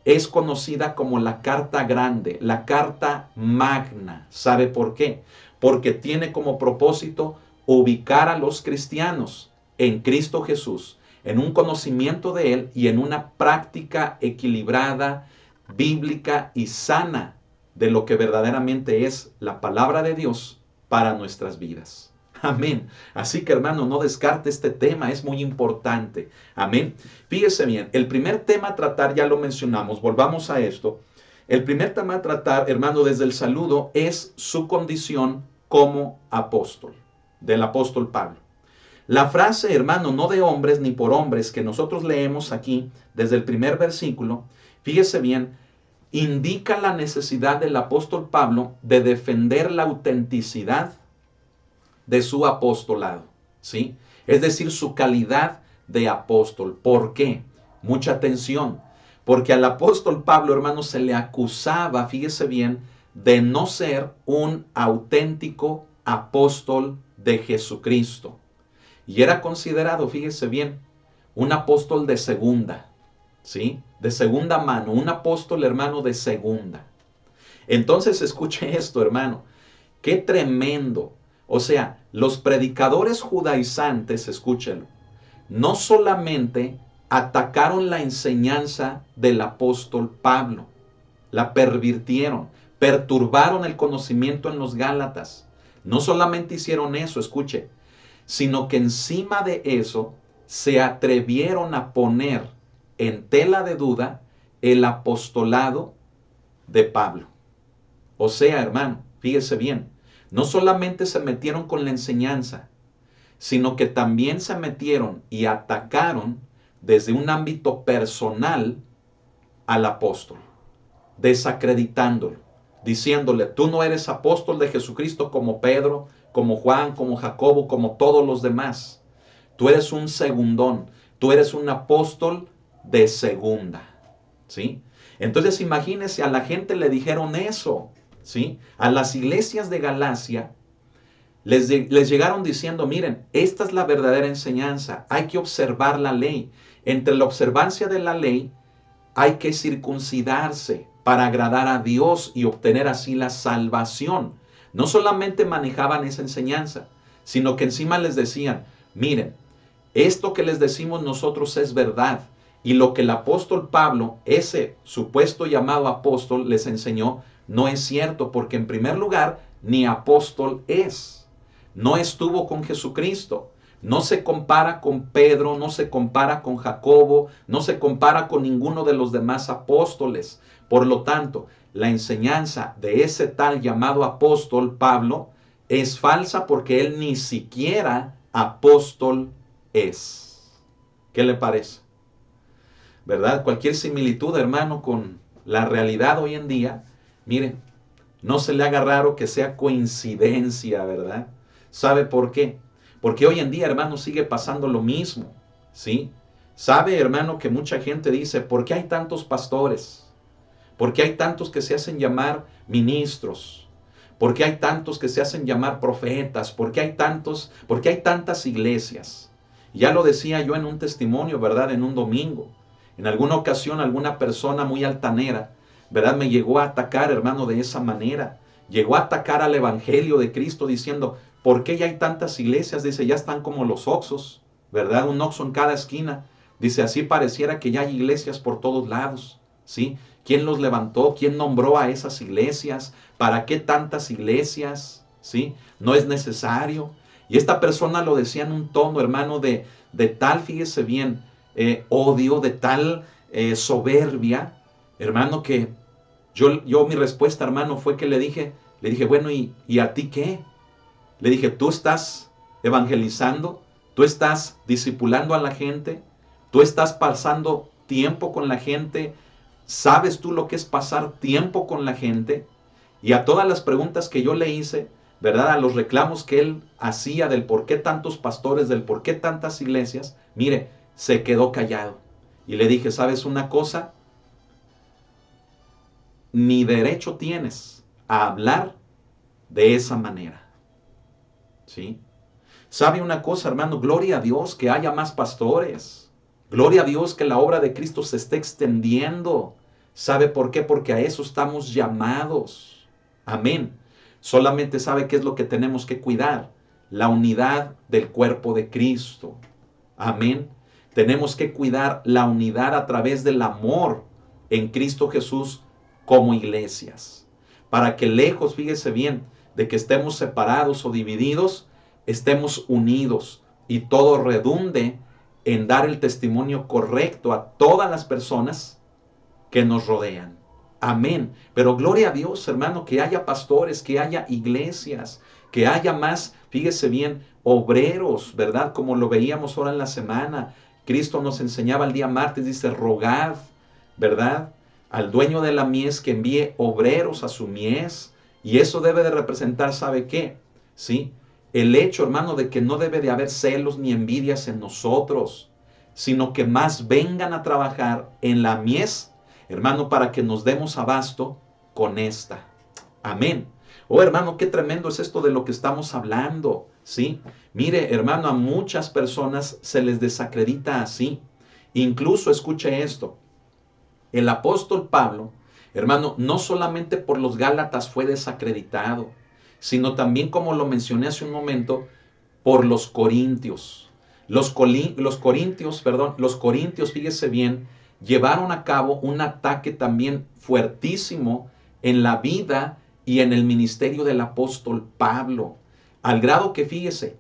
es conocida como la carta grande, la carta magna. ¿Sabe por qué? Porque tiene como propósito ubicar a los cristianos en Cristo Jesús, en un conocimiento de Él y en una práctica equilibrada, bíblica y sana de lo que verdaderamente es la palabra de Dios para nuestras vidas. Amén. Así que, hermano, no descarte este tema, es muy importante. Amén. Fíjese bien, el primer tema a tratar, ya lo mencionamos, volvamos a esto. El primer tema a tratar, hermano, desde el saludo, es su condición como apóstol, del apóstol Pablo. La frase, hermano, no de hombres ni por hombres, que nosotros leemos aquí desde el primer versículo, fíjese bien, indica la necesidad del apóstol Pablo de defender la autenticidad de su apostolado, ¿sí? Es decir, su calidad de apóstol. ¿Por qué? Mucha atención, porque al apóstol Pablo, hermano, se le acusaba, fíjese bien, de no ser un auténtico apóstol de Jesucristo. Y era considerado, fíjese bien, un apóstol de segunda, ¿sí? De segunda mano, un apóstol, hermano, de segunda. Entonces, escuche esto, hermano, qué tremendo. O sea, los predicadores judaizantes, escúchenlo, no solamente atacaron la enseñanza del apóstol Pablo, la pervirtieron, perturbaron el conocimiento en los Gálatas. No solamente hicieron eso, escuche, sino que encima de eso se atrevieron a poner en tela de duda el apostolado de Pablo. O sea, hermano, fíjese bien, no solamente se metieron con la enseñanza, sino que también se metieron y atacaron desde un ámbito personal al apóstol, desacreditándolo, diciéndole, tú no eres apóstol de Jesucristo como Pedro, como Juan, como Jacobo, como todos los demás. Tú eres un segundón, tú eres un apóstol de segunda, ¿sí? Entonces imagínense, a la gente le dijeron eso, ¿sí? A las iglesias de Galacia les llegaron diciendo, miren, esta es la verdadera enseñanza, hay que observar la ley. Entre la observancia de la ley hay que circuncidarse para agradar a Dios y obtener así la salvación. No solamente manejaban esa enseñanza, sino que encima les decían, miren, esto que les decimos nosotros es verdad. Y lo que el apóstol Pablo, ese supuesto llamado apóstol, les enseñó, no es cierto, porque en primer lugar, ni apóstol es. No estuvo con Jesucristo. No se compara con Pedro, no se compara con Jacobo, no se compara con ninguno de los demás apóstoles. Por lo tanto, la enseñanza de ese tal llamado apóstol Pablo es falsa porque él ni siquiera apóstol es. ¿Qué le parece? ¿Verdad? Cualquier similitud, hermano, con la realidad hoy en día, miren, no se le haga raro que sea coincidencia, ¿verdad? ¿Sabe por qué? Porque hoy en día, hermano, sigue pasando lo mismo, ¿sí? ¿Sabe, hermano, que mucha gente dice, ¿por qué hay tantos pastores? ¿Por qué hay tantos que se hacen llamar ministros? ¿Por qué hay tantos que se hacen llamar profetas? ¿Por qué hay tantas iglesias? Ya lo decía yo en un testimonio, ¿verdad? En un domingo. En alguna ocasión, alguna persona muy altanera, ¿verdad? Me llegó a atacar, hermano, de esa manera. Llegó a atacar al evangelio de Cristo diciendo, ¿por qué ya hay tantas iglesias? Dice, ya están como los Oxxos, ¿verdad? Un Oxxo en cada esquina. Dice, así pareciera que ya hay iglesias por todos lados, ¿sí? ¿Quién los levantó? ¿Quién nombró a esas iglesias? ¿Para qué tantas iglesias? ¿Sí? No es necesario. Y esta persona lo decía en un tono, hermano, de tal, fíjese bien, odio, de tal soberbia, hermano, que mi respuesta, hermano, fue que le dije, bueno, ¿y a ti qué? Le dije, tú estás evangelizando, tú estás discipulando a la gente, tú estás pasando tiempo con la gente, ¿sabes tú lo que es pasar tiempo con la gente? Y a todas las preguntas que yo le hice, ¿verdad? A los reclamos que él hacía del por qué tantos pastores, del por qué tantas iglesias, mire, se quedó callado. Y le dije, ¿sabes una cosa? Ni derecho tienes a hablar de esa manera. ¿Sí? ¿Sabe una cosa, hermano? Gloria a Dios que haya más pastores. Gloria a Dios que la obra de Cristo se esté extendiendo. ¿Sabe por qué? Porque a eso estamos llamados. Amén. Solamente sabe qué es lo que tenemos que cuidar. La unidad del cuerpo de Cristo. Amén. Tenemos que cuidar la unidad a través del amor en Cristo Jesús como iglesias. Para que lejos, fíjese bien, de que estemos separados o divididos, estemos unidos y todo redunde en dar el testimonio correcto a todas las personas que nos rodean. Amén. Pero gloria a Dios, hermano, que haya pastores, que haya iglesias, que haya más, fíjese bien, obreros, ¿verdad? Como lo veíamos ahora en la semana. Cristo nos enseñaba el día martes, dice, rogad, ¿verdad? Al dueño de la mies que envíe obreros a su mies. Y eso debe de representar, ¿sabe qué? ¿Sí? El hecho, hermano, de que no debe de haber celos ni envidias en nosotros, sino que más vengan a trabajar en la mies, hermano, para que nos demos abasto con esta. Amén. Oh, hermano, qué tremendo es esto de lo que estamos hablando, ¿sí? Mire, hermano, a muchas personas se les desacredita así. Incluso, escuche esto, el apóstol Pablo, hermano, no solamente por los Gálatas fue desacreditado, sino también, como lo mencioné hace un momento, por los corintios. Los corintios, fíjese bien, llevaron a cabo un ataque también fuertísimo en la vida y en el ministerio del apóstol Pablo. Al grado que, fíjese,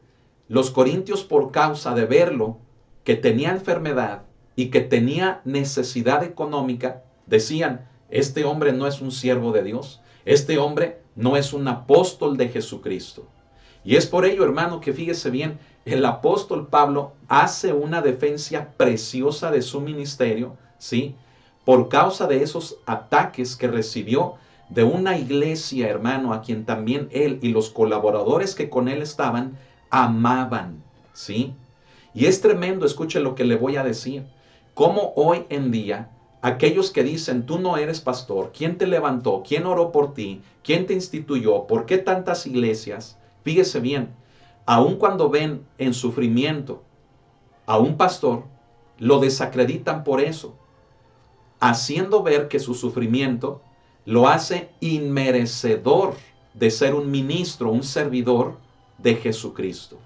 los corintios, por causa de verlo, que tenía enfermedad y que tenía necesidad económica, decían, este hombre no es un siervo de Dios, este hombre no es un apóstol de Jesucristo. Y es por ello, hermano, que fíjese bien, el apóstol Pablo hace una defensa preciosa de su ministerio, ¿sí? Por causa de esos ataques que recibió de una iglesia, hermano, a quien también él y los colaboradores que con él estaban amaban, ¿sí? Y es tremendo, escuche lo que le voy a decir, cómo hoy en día aquellos que dicen, tú no eres pastor, ¿quién te levantó? ¿Quién oró por ti? ¿Quién te instituyó? ¿Por qué tantas iglesias? Fíjese bien, aun cuando ven en sufrimiento a un pastor, lo desacreditan por eso, haciendo ver que su sufrimiento lo hace inmerecedor de ser un ministro, un servidor de Jesucristo.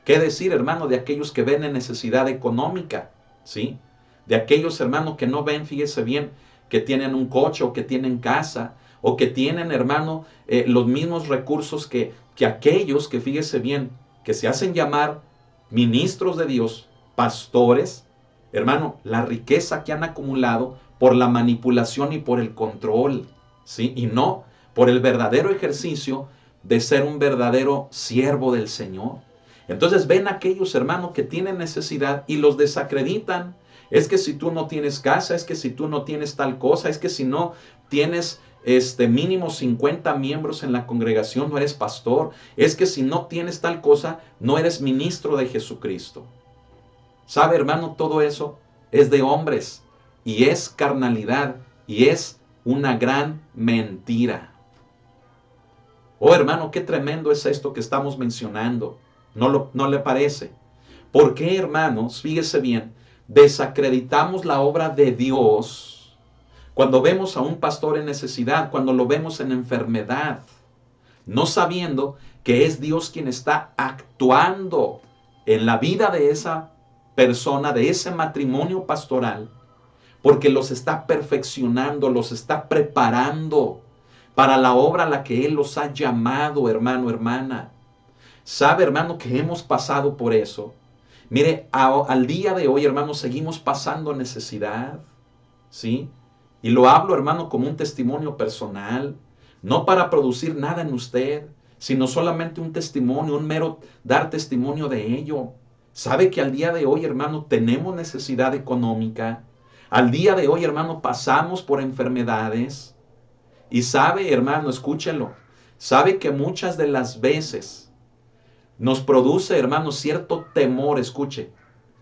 ¿Qué decir, hermano, de aquellos que ven en necesidad económica? ¿Sí? De aquellos, hermano, que no ven, fíjese bien, que tienen un coche o que tienen casa o que tienen, hermano, los mismos recursos que aquellos que, fíjese bien, que se hacen llamar ministros de Dios, pastores, hermano, la riqueza que han acumulado por la manipulación y por el control, ¿sí? Y no por el verdadero ejercicio de ser un verdadero siervo del Señor. Entonces ven aquellos hermanos que tienen necesidad y los desacreditan. Es que si tú no tienes casa, es que si tú no tienes tal cosa, es que si no tienes mínimo 50 miembros en la congregación, no eres pastor. Es que si no tienes tal cosa, no eres ministro de Jesucristo. ¿Sabe, hermano? Todo eso es de hombres y es carnalidad y es una gran mentira. Oh, hermano, qué tremendo es esto que estamos mencionando. ¿No le parece? ¿Por qué, hermanos? Fíjese bien, desacreditamos la obra de Dios cuando vemos a un pastor en necesidad, cuando lo vemos en enfermedad, no sabiendo que es Dios quien está actuando en la vida de esa persona, de ese matrimonio pastoral, porque los está perfeccionando, los está preparando para la obra a la que Él los ha llamado, hermano, hermana. ¿Sabe, hermano, que hemos pasado por eso? Mire, al día de hoy, hermano, seguimos pasando necesidad, ¿sí? Y lo hablo, hermano, como un testimonio personal, no para producir nada en usted, sino solamente un testimonio, un mero dar testimonio de ello. ¿Sabe que al día de hoy, hermano, tenemos necesidad económica? Al día de hoy, hermano, pasamos por enfermedades. Y sabe, hermano, escúchelo, sabe que muchas de las veces nos produce, hermano, cierto temor, escuche,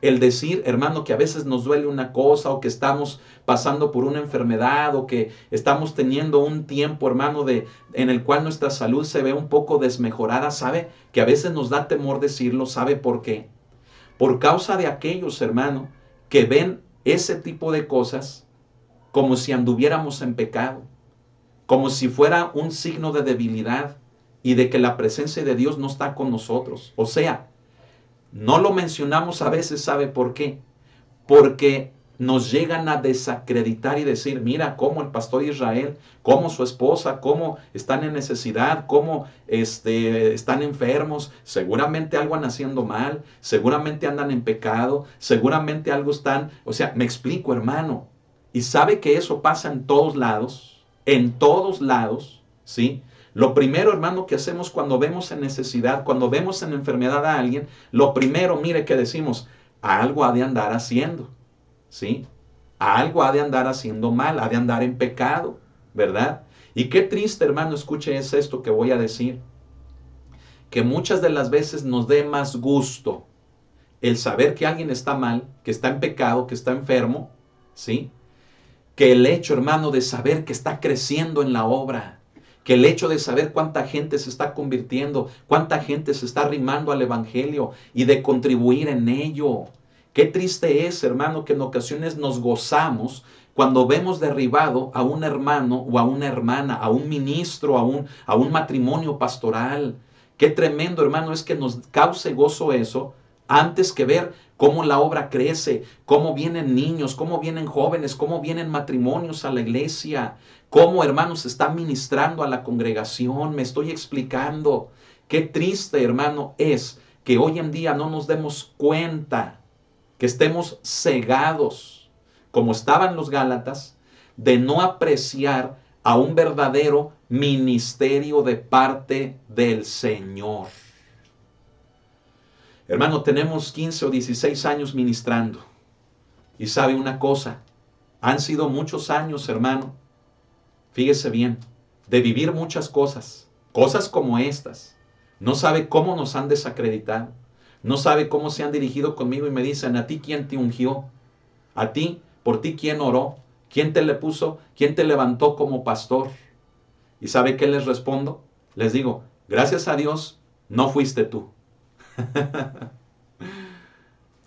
el decir, hermano, que a veces nos duele una cosa o que estamos pasando por una enfermedad o que estamos teniendo un tiempo, hermano, en el cual nuestra salud se ve un poco desmejorada. ¿Sabe? Que a veces nos da temor decirlo. ¿Sabe por qué? Por causa de aquellos, hermano, que ven ese tipo de cosas como si anduviéramos en pecado, como si fuera un signo de debilidad y de que la presencia de Dios no está con nosotros. O sea, no lo mencionamos a veces, ¿sabe por qué? Porque nos llegan a desacreditar y decir, mira cómo el pastor Israel, cómo su esposa, cómo están en necesidad, cómo están enfermos, seguramente algo andan haciendo mal, seguramente andan en pecado, seguramente algo están, o sea, me explico, hermano. Y sabe que eso pasa en todos lados, ¿sí? Lo primero, hermano, que hacemos cuando vemos en necesidad, cuando vemos en enfermedad a alguien, lo primero, mire, que decimos, algo ha de andar haciendo, ¿sí? Algo ha de andar haciendo mal, ha de andar en pecado, ¿verdad? Y qué triste, hermano, escuche, es esto que voy a decir, que muchas de las veces nos dé más gusto el saber que alguien está mal, que está en pecado, que está enfermo, ¿sí? Que el hecho, hermano, de saber que está creciendo en la obra, que el hecho de saber cuánta gente se está convirtiendo, cuánta gente se está arrimando al evangelio y de contribuir en ello. Qué triste es, hermano, que en ocasiones nos gozamos cuando vemos derribado a un hermano o a una hermana, a un ministro, a un matrimonio pastoral. Qué tremendo, hermano, es que nos cause gozo eso, antes que ver cómo la obra crece, cómo vienen niños, cómo vienen jóvenes, cómo vienen matrimonios a la iglesia, cómo, hermanos, están ministrando a la congregación. Me estoy explicando. Qué triste, hermano, es que hoy en día no nos demos cuenta, que estemos cegados, como estaban los Gálatas, de no apreciar a un verdadero ministerio de parte del Señor. Hermano, tenemos 15 o 16 años ministrando. Y sabe una cosa, han sido muchos años, hermano, fíjese bien, de vivir muchas cosas, cosas como estas. No sabe cómo nos han desacreditado. No sabe cómo se han dirigido conmigo y me dicen, ¿a ti quién te ungió? ¿A ti? ¿Por ti quién oró? ¿Quién te le puso? ¿Quién te levantó como pastor? ¿Y sabe qué les respondo? Les digo, gracias a Dios, no fuiste tú.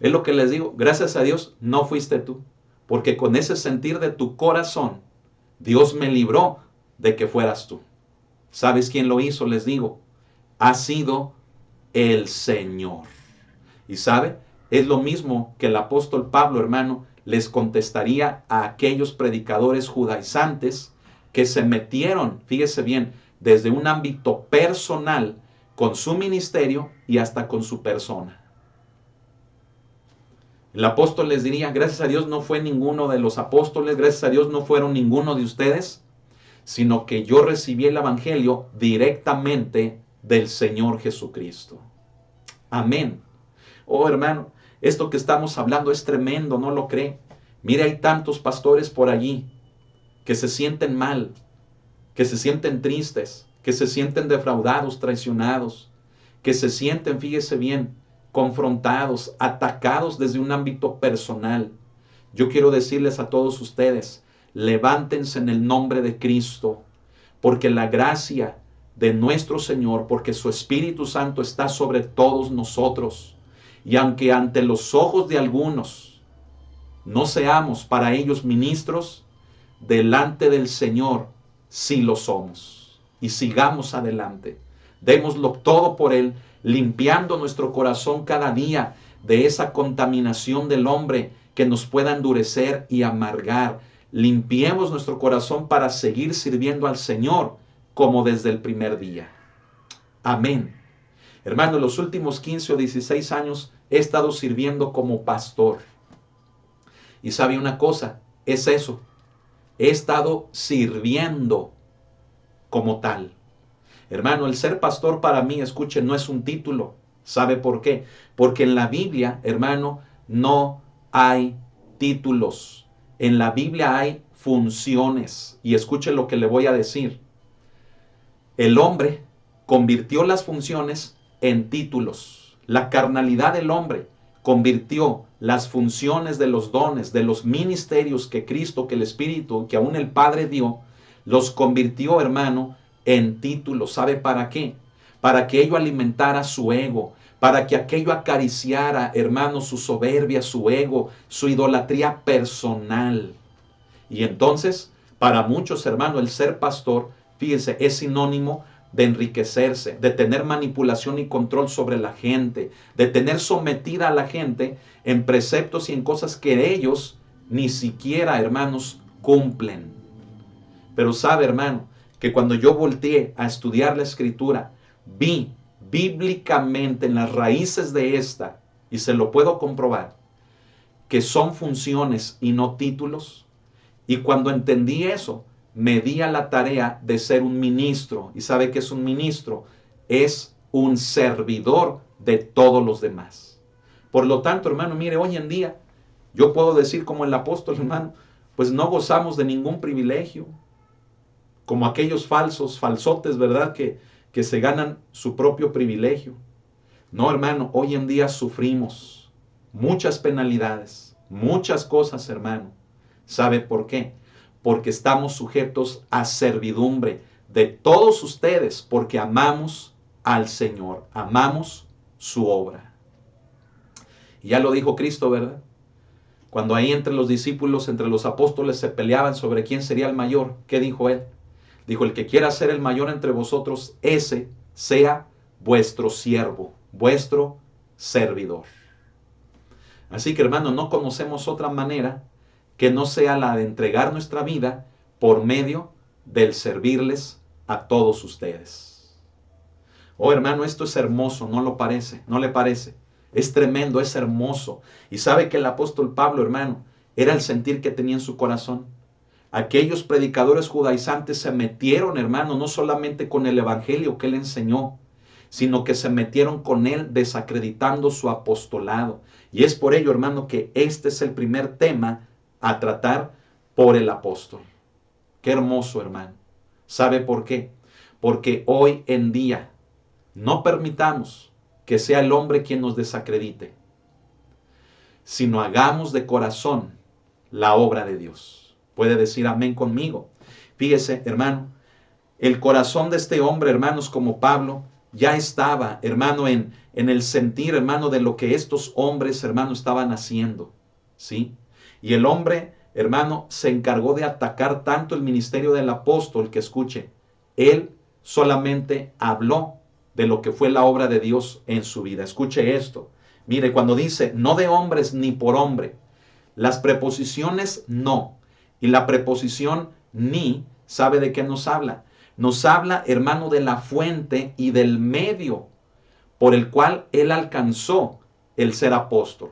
Es lo que les digo, gracias a Dios, no fuiste tú. Porque con ese sentir de tu corazón, Dios me libró de que fueras tú. ¿Sabes quién lo hizo? Les digo, ha sido el Señor. Y sabe, es lo mismo que el apóstol Pablo, hermano, les contestaría a aquellos predicadores judaizantes que se metieron, fíjese bien, desde un ámbito personal con su ministerio y hasta con su persona. El apóstol les diría, gracias a Dios no fue ninguno de los apóstoles, gracias a Dios no fueron ninguno de ustedes, sino que yo recibí el evangelio directamente del Señor Jesucristo. Amén. Oh, hermano, esto que estamos hablando es tremendo, ¿no lo cree? Mire, hay tantos pastores por allí que se sienten mal, que se sienten tristes, que se sienten defraudados, traicionados, que se sienten, fíjese bien, confrontados, atacados desde un ámbito personal. Yo quiero decirles a todos ustedes, levántense en el nombre de Cristo, porque la gracia de nuestro Señor, porque su Espíritu Santo está sobre todos nosotros. Y aunque ante los ojos de algunos no seamos para ellos ministros, delante del Señor sí lo somos. Y sigamos adelante. Démoslo todo por Él, limpiando nuestro corazón cada día de esa contaminación del hombre que nos pueda endurecer y amargar. Limpiemos nuestro corazón para seguir sirviendo al Señor como desde el primer día. Amén. Hermano, en los últimos 15 o 16 años he estado sirviendo como pastor. Y sabe una cosa, es eso. He estado sirviendo como tal. Hermano, el ser pastor para mí, escuche, no es un título. ¿Sabe por qué? Porque en la Biblia, hermano, no hay títulos. En la Biblia hay funciones. Y escuche lo que le voy a decir. El hombre convirtió las funciones en títulos. La carnalidad del hombre convirtió las funciones de los dones, de los ministerios que Cristo, que el Espíritu, que aún el Padre dio, los convirtió, hermano, en títulos. ¿Sabe para qué? Para que ello alimentara su ego, para que aquello acariciara, hermano, su soberbia, su ego, su idolatría personal. Y entonces, para muchos, hermano, el ser pastor, fíjense, es sinónimo de enriquecerse, de tener manipulación y control sobre la gente, de tener sometida a la gente en preceptos y en cosas que ellos ni siquiera, hermanos, cumplen. Pero sabe, hermano, que cuando yo volteé a estudiar la Escritura, vi bíblicamente en las raíces de esta, y se lo puedo comprobar, que son funciones y no títulos. Y cuando entendí eso, me di a la tarea de ser un ministro. ¿Y sabe qué es un ministro? Es un servidor de todos los demás. Por lo tanto, hermano, mire, hoy en día, yo puedo decir como el apóstol, hermano, pues no gozamos de ningún privilegio. Como aquellos falsotes, ¿verdad? Que se ganan su propio privilegio. No, hermano, hoy en día sufrimos muchas penalidades, muchas cosas, hermano. ¿Sabe por qué? Porque estamos sujetos a servidumbre de todos ustedes, porque amamos al Señor, amamos su obra. Y ya lo dijo Cristo, ¿verdad? Cuando ahí entre los discípulos, entre los apóstoles se peleaban sobre quién sería el mayor, ¿qué dijo Él? Dijo, el que quiera ser el mayor entre vosotros, ese sea vuestro siervo, vuestro servidor. Así que, hermano, no conocemos otra manera que no sea la de entregar nuestra vida por medio del servirles a todos ustedes. Oh, hermano, esto es hermoso, ¿no lo parece? ¿No le parece? Es tremendo, es hermoso. Y sabe que el apóstol Pablo, hermano, era el sentir que tenía en su corazón. Aquellos predicadores judaizantes se metieron, hermano, no solamente con el evangelio que él enseñó, sino que se metieron con él desacreditando su apostolado. Y es por ello, hermano, que este es el primer tema a tratar por el apóstol. Qué hermoso, hermano. ¿Sabe por qué? Porque hoy en día no permitamos que sea el hombre quien nos desacredite, sino hagamos de corazón la obra de Dios. Puede decir amén conmigo. Fíjese, hermano, el corazón de este hombre, hermanos, como Pablo, ya estaba, hermano, en el sentir, hermano, de lo que estos hombres, hermano, estaban haciendo, ¿sí? Y el hombre, hermano, se encargó de atacar tanto el ministerio del apóstol que, escuche, él solamente habló de lo que fue la obra de Dios en su vida. Escuche esto. Mire, cuando dice, no de hombres ni por hombre, las preposiciones no y la preposición ni, ¿sabe de qué nos habla? Nos habla, hermano, de la fuente y del medio por el cual él alcanzó el ser apóstol.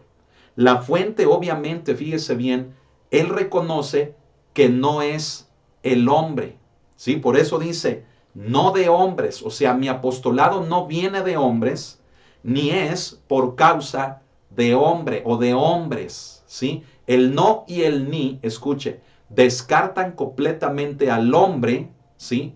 La fuente, obviamente, fíjese bien, él reconoce que no es el hombre, ¿sí? Por eso dice, no de hombres, o sea, mi apostolado no viene de hombres, ni es por causa de hombre o de hombres, ¿sí? El no y el ni, escuche, descartan completamente al hombre, ¿sí?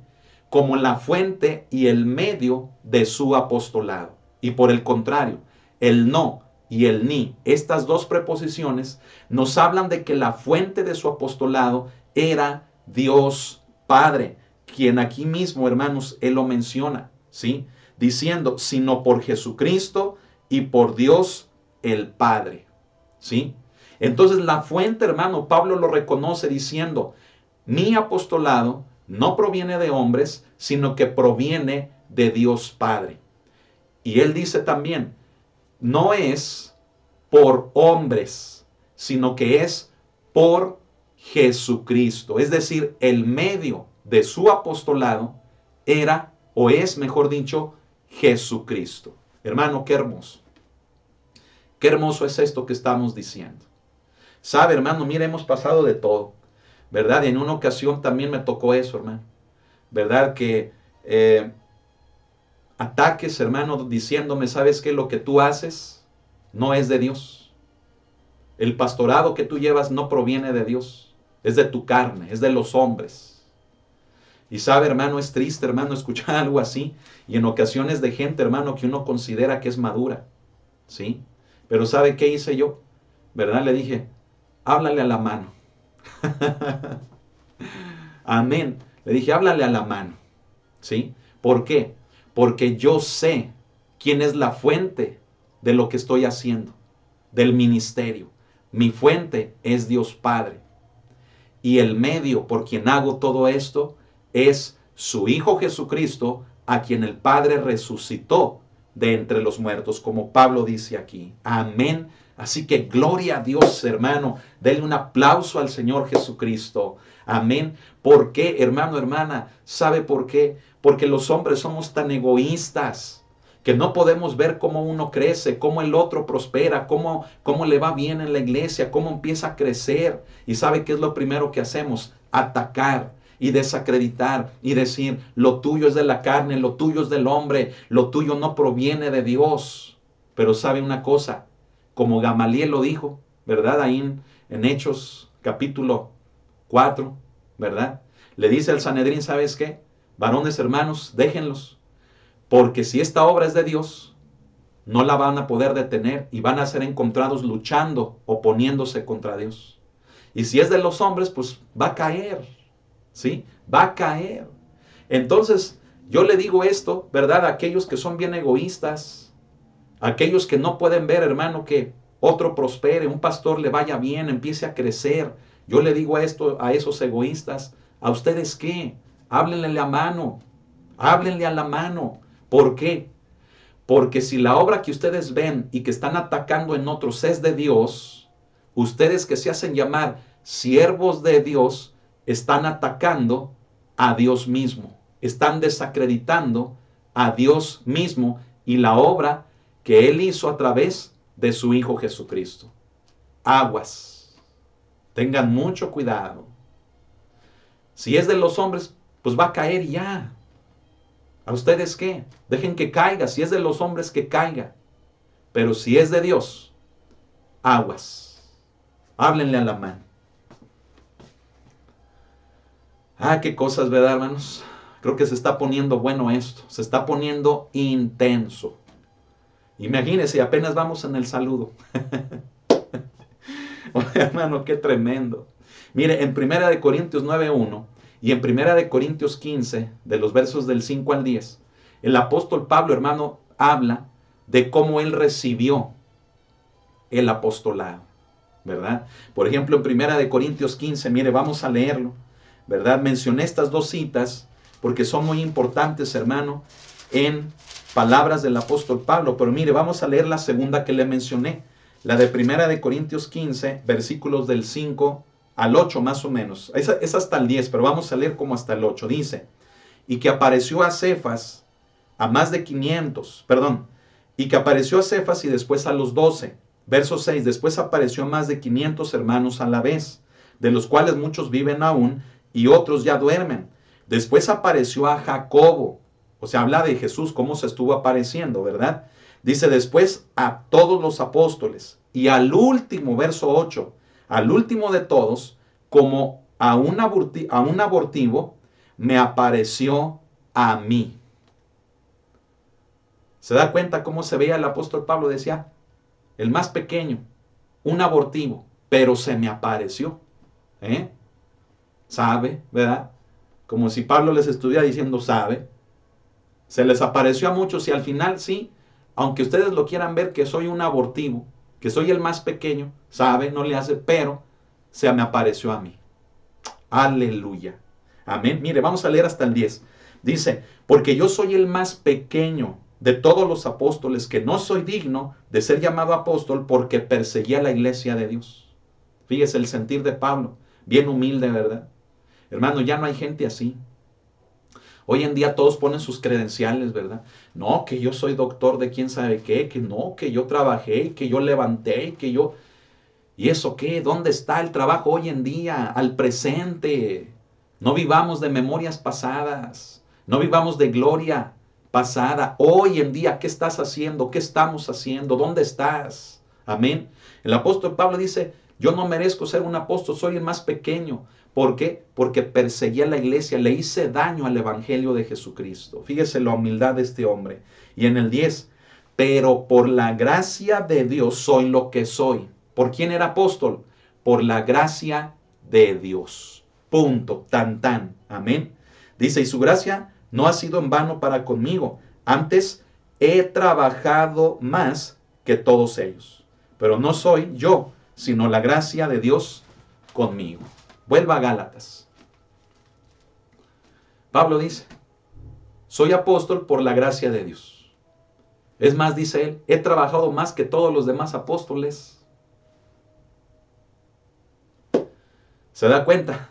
Como la fuente y el medio de su apostolado. Y por el contrario, el no y el ni, estas dos preposiciones, nos hablan de que la fuente de su apostolado era Dios Padre, quien aquí mismo, hermanos, él lo menciona, ¿sí? Diciendo, sino por Jesucristo y por Dios el Padre, ¿sí? Entonces la fuente, hermano, Pablo lo reconoce diciendo, mi apostolado no proviene de hombres, sino que proviene de Dios Padre. Y él dice también, no es por hombres, sino que es por Jesucristo. Es decir, el medio de su apostolado era, o es, mejor dicho, Jesucristo. Hermano, qué hermoso. Qué hermoso es esto que estamos diciendo. Sabe, hermano, mire, hemos pasado de todo, ¿verdad? Y en una ocasión también me tocó eso, hermano. ¿Verdad? Que ataques, hermano, diciéndome, ¿sabes qué? Lo que tú haces no es de Dios. El pastorado que tú llevas no proviene de Dios. Es de tu carne, es de los hombres. Y sabe, hermano, es triste, hermano, escuchar algo así. Y en ocasiones de gente, hermano, que uno considera que es madura. ¿Sí? Pero ¿sabe qué hice yo? ¿Verdad? Le dije, háblale a la mano. Amén. Le dije, háblale a la mano. ¿Sí? ¿Por qué? Porque yo sé quién es la fuente de lo que estoy haciendo, del ministerio. Mi fuente es Dios Padre. Y el medio por quien hago todo esto es su Hijo Jesucristo, a quien el Padre resucitó de entre los muertos, como Pablo dice aquí. Amén. Así que gloria a Dios, hermano. Denle un aplauso al Señor Jesucristo. Amén. ¿Por qué, hermano, hermana? ¿Sabe por qué? Porque los hombres somos tan egoístas que no podemos ver cómo uno crece, cómo el otro prospera, cómo le va bien en la iglesia, cómo empieza a crecer. ¿Y sabe qué es lo primero que hacemos? Atacar y desacreditar y decir, lo tuyo es de la carne, lo tuyo es del hombre, lo tuyo no proviene de Dios. Pero sabe una cosa, como Gamaliel lo dijo, ¿verdad? Ahí en Hechos capítulo 4, ¿verdad? Le dice al Sanedrín, ¿sabes qué? Varones hermanos, déjenlos, porque si esta obra es de Dios, no la van a poder detener y van a ser encontrados luchando, oponiéndose contra Dios. Y si es de los hombres, pues va a caer, ¿sí? Va a caer. Entonces, yo le digo esto, ¿verdad? A aquellos que son bien egoístas, a aquellos que no pueden ver, hermano, que otro prospere, un pastor le vaya bien, empiece a crecer. Yo le digo esto a esos egoístas, ¿a ustedes qué? Háblenle a la mano, háblenle a la mano. ¿Por qué? Porque si la obra que ustedes ven y que están atacando en otros es de Dios, ustedes que se hacen llamar siervos de Dios, están atacando a Dios mismo. Están desacreditando a Dios mismo y la obra que Él hizo a través de su Hijo Jesucristo. Aguas. Tengan mucho cuidado. Si es de los hombres, pues va a caer ya. ¿A ustedes qué? Dejen que caiga. Si es de los hombres, que caiga. Pero si es de Dios, aguas. Háblenle a la mano. Qué cosas, ¿verdad, hermanos? Creo que se está poniendo bueno esto. Se está poniendo intenso. Imagínense, apenas vamos en el saludo. Hermano, qué tremendo. Mire, en 1 Corintios 9:1 y en 1 Corintios 15, de los versos del 5 al 10, el apóstol Pablo, hermano, habla de cómo él recibió el apostolado, ¿verdad? Por ejemplo, en 1 Corintios 15, mire, vamos a leerlo, ¿verdad? Mencioné estas dos citas porque son muy importantes, hermano, en palabras del apóstol Pablo, pero mire, vamos a leer la segunda que le mencioné, la de 1 Corintios 15, versículos del 5 al 8 más o menos. Es hasta el 10, pero vamos a leer como hasta el 8. Dice, y que apareció a Cefas a más de 500, y que apareció a Cefas y después a los 12. Verso 6, después apareció a más de 500 hermanos a la vez, de los cuales muchos viven aún y otros ya duermen. Después apareció a Jacobo, o sea, habla de Jesús, cómo se estuvo apareciendo, ¿verdad? Dice después a todos los apóstoles y al último, verso 8, al último de todos, como a un abortivo, me apareció a mí. ¿Se da cuenta cómo se veía el apóstol Pablo? Decía, el más pequeño, un abortivo, pero se me apareció. ¿Sabe? ¿Verdad? Como si Pablo les estuviera diciendo, ¿sabe? Se les apareció a muchos y al final sí, aunque ustedes lo quieran ver que soy un abortivo, que soy el más pequeño, ¿sabe? No le hace, pero se me apareció a mí. Aleluya. Amén. Mire, vamos a leer hasta el 10. Dice, porque yo soy el más pequeño de todos los apóstoles, que no soy digno de ser llamado apóstol porque perseguía la iglesia de Dios. Fíjese el sentir de Pablo, bien humilde, ¿verdad? Hermano, ya no hay gente así. Hoy en día todos ponen sus credenciales, ¿verdad? No, que yo soy doctor de quién sabe qué, que no, que yo trabajé, que yo levanté, que yo... ¿Y eso qué? ¿Dónde está el trabajo hoy en día? Al presente. No vivamos de memorias pasadas. No vivamos de gloria pasada. Hoy en día, ¿qué estás haciendo? ¿Qué estamos haciendo? ¿Dónde estás? Amén. El apóstol Pablo dice, yo no merezco ser un apóstol, soy el más pequeño. ¿Por qué? Porque perseguía a la iglesia, le hice daño al evangelio de Jesucristo. Fíjese la humildad de este hombre. Y en el 10, pero por la gracia de Dios soy lo que soy. ¿Por quién era apóstol? Por la gracia de Dios. Punto. Tan tan. Amén. Dice, y su gracia no ha sido en vano para conmigo. Antes he trabajado más que todos ellos. Pero no soy yo, sino la gracia de Dios conmigo. Vuelva a Gálatas. Pablo dice, soy apóstol por la gracia de Dios. Es más, dice él, he trabajado más que todos los demás apóstoles. ¿Se da cuenta?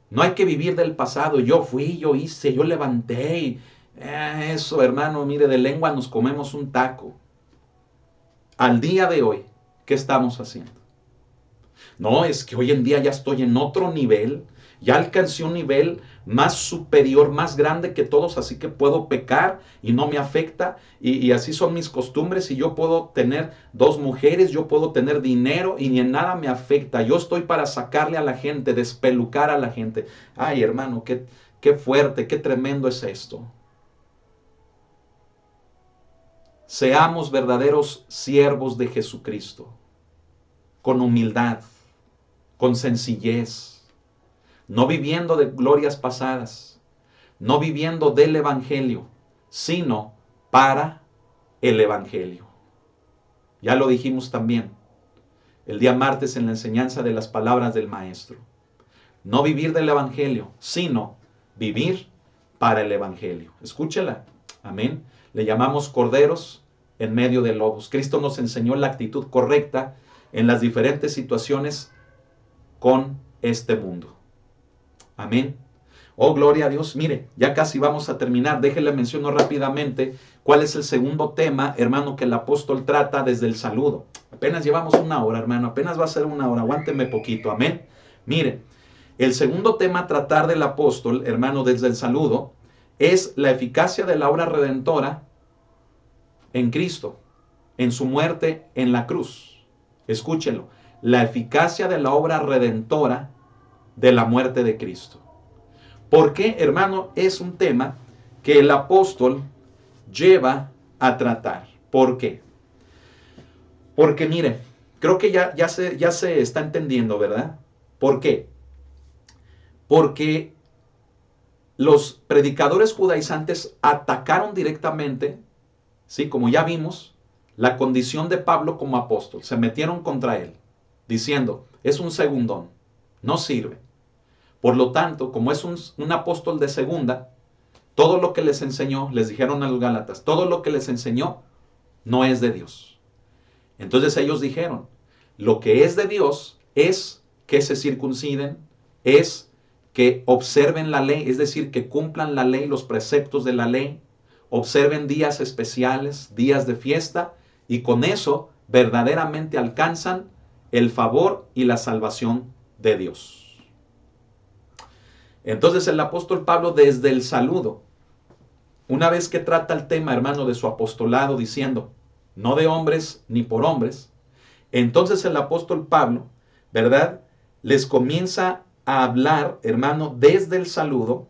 No hay que vivir del pasado. Yo fui, yo hice, yo levanté. Y, eso, hermano, mire, de lengua nos comemos un taco. Al día de hoy, ¿qué estamos haciendo? No, es que hoy en día ya estoy en otro nivel, ya alcancé un nivel más superior, más grande que todos, así que puedo pecar y no me afecta, y así son mis costumbres, y yo puedo tener 2 mujeres, yo puedo tener dinero y ni en nada me afecta. Yo estoy para sacarle a la gente, despelucar a la gente. Ay, hermano, qué fuerte, qué tremendo es esto. Seamos verdaderos siervos de Jesucristo, con humildad, con sencillez, no viviendo de glorias pasadas, no viviendo del Evangelio, sino para el Evangelio. Ya lo dijimos también el día martes en la enseñanza de las palabras del Maestro. No vivir del Evangelio, sino vivir para el Evangelio. Escúchela. Amén. Le llamamos corderos en medio de lobos. Cristo nos enseñó la actitud correcta en las diferentes situaciones con este mundo. Amén. Oh, gloria a Dios. Mire, ya casi vamos a terminar. Déjele menciono rápidamente cuál es el segundo tema, hermano, que el apóstol trata desde el saludo. Apenas llevamos una hora, hermano. Apenas va a ser una hora. Aguánteme poquito. Amén. Mire, el segundo tema a tratar del apóstol, hermano, desde el saludo, es la eficacia de la obra redentora en Cristo, en su muerte en la cruz. Escúchelo. La eficacia de la obra redentora de la muerte de Cristo. ¿Por qué, hermano? Es un tema que el apóstol lleva a tratar. ¿Por qué? Porque mire, creo que ya se está entendiendo, ¿verdad? ¿Por qué? Porque los predicadores judaizantes atacaron directamente, ¿sí? Como ya vimos, la condición de Pablo como apóstol. Se metieron contra él, diciendo, es un segundón, no sirve. Por lo tanto, como es un apóstol de segunda, todo lo que les enseñó, les dijeron a los Gálatas, todo lo que les enseñó no es de Dios. Entonces ellos dijeron, lo que es de Dios es que se circunciden, es que observen la ley, es decir, que cumplan la ley, los preceptos de la ley, observen días especiales, días de fiesta, y con eso verdaderamente alcanzan el favor y la salvación de Dios. Entonces el apóstol Pablo desde el saludo, una vez que trata el tema, hermano, de su apostolado, diciendo, no de hombres ni por hombres, entonces el apóstol Pablo, ¿verdad?, les comienza a hablar, hermano, desde el saludo,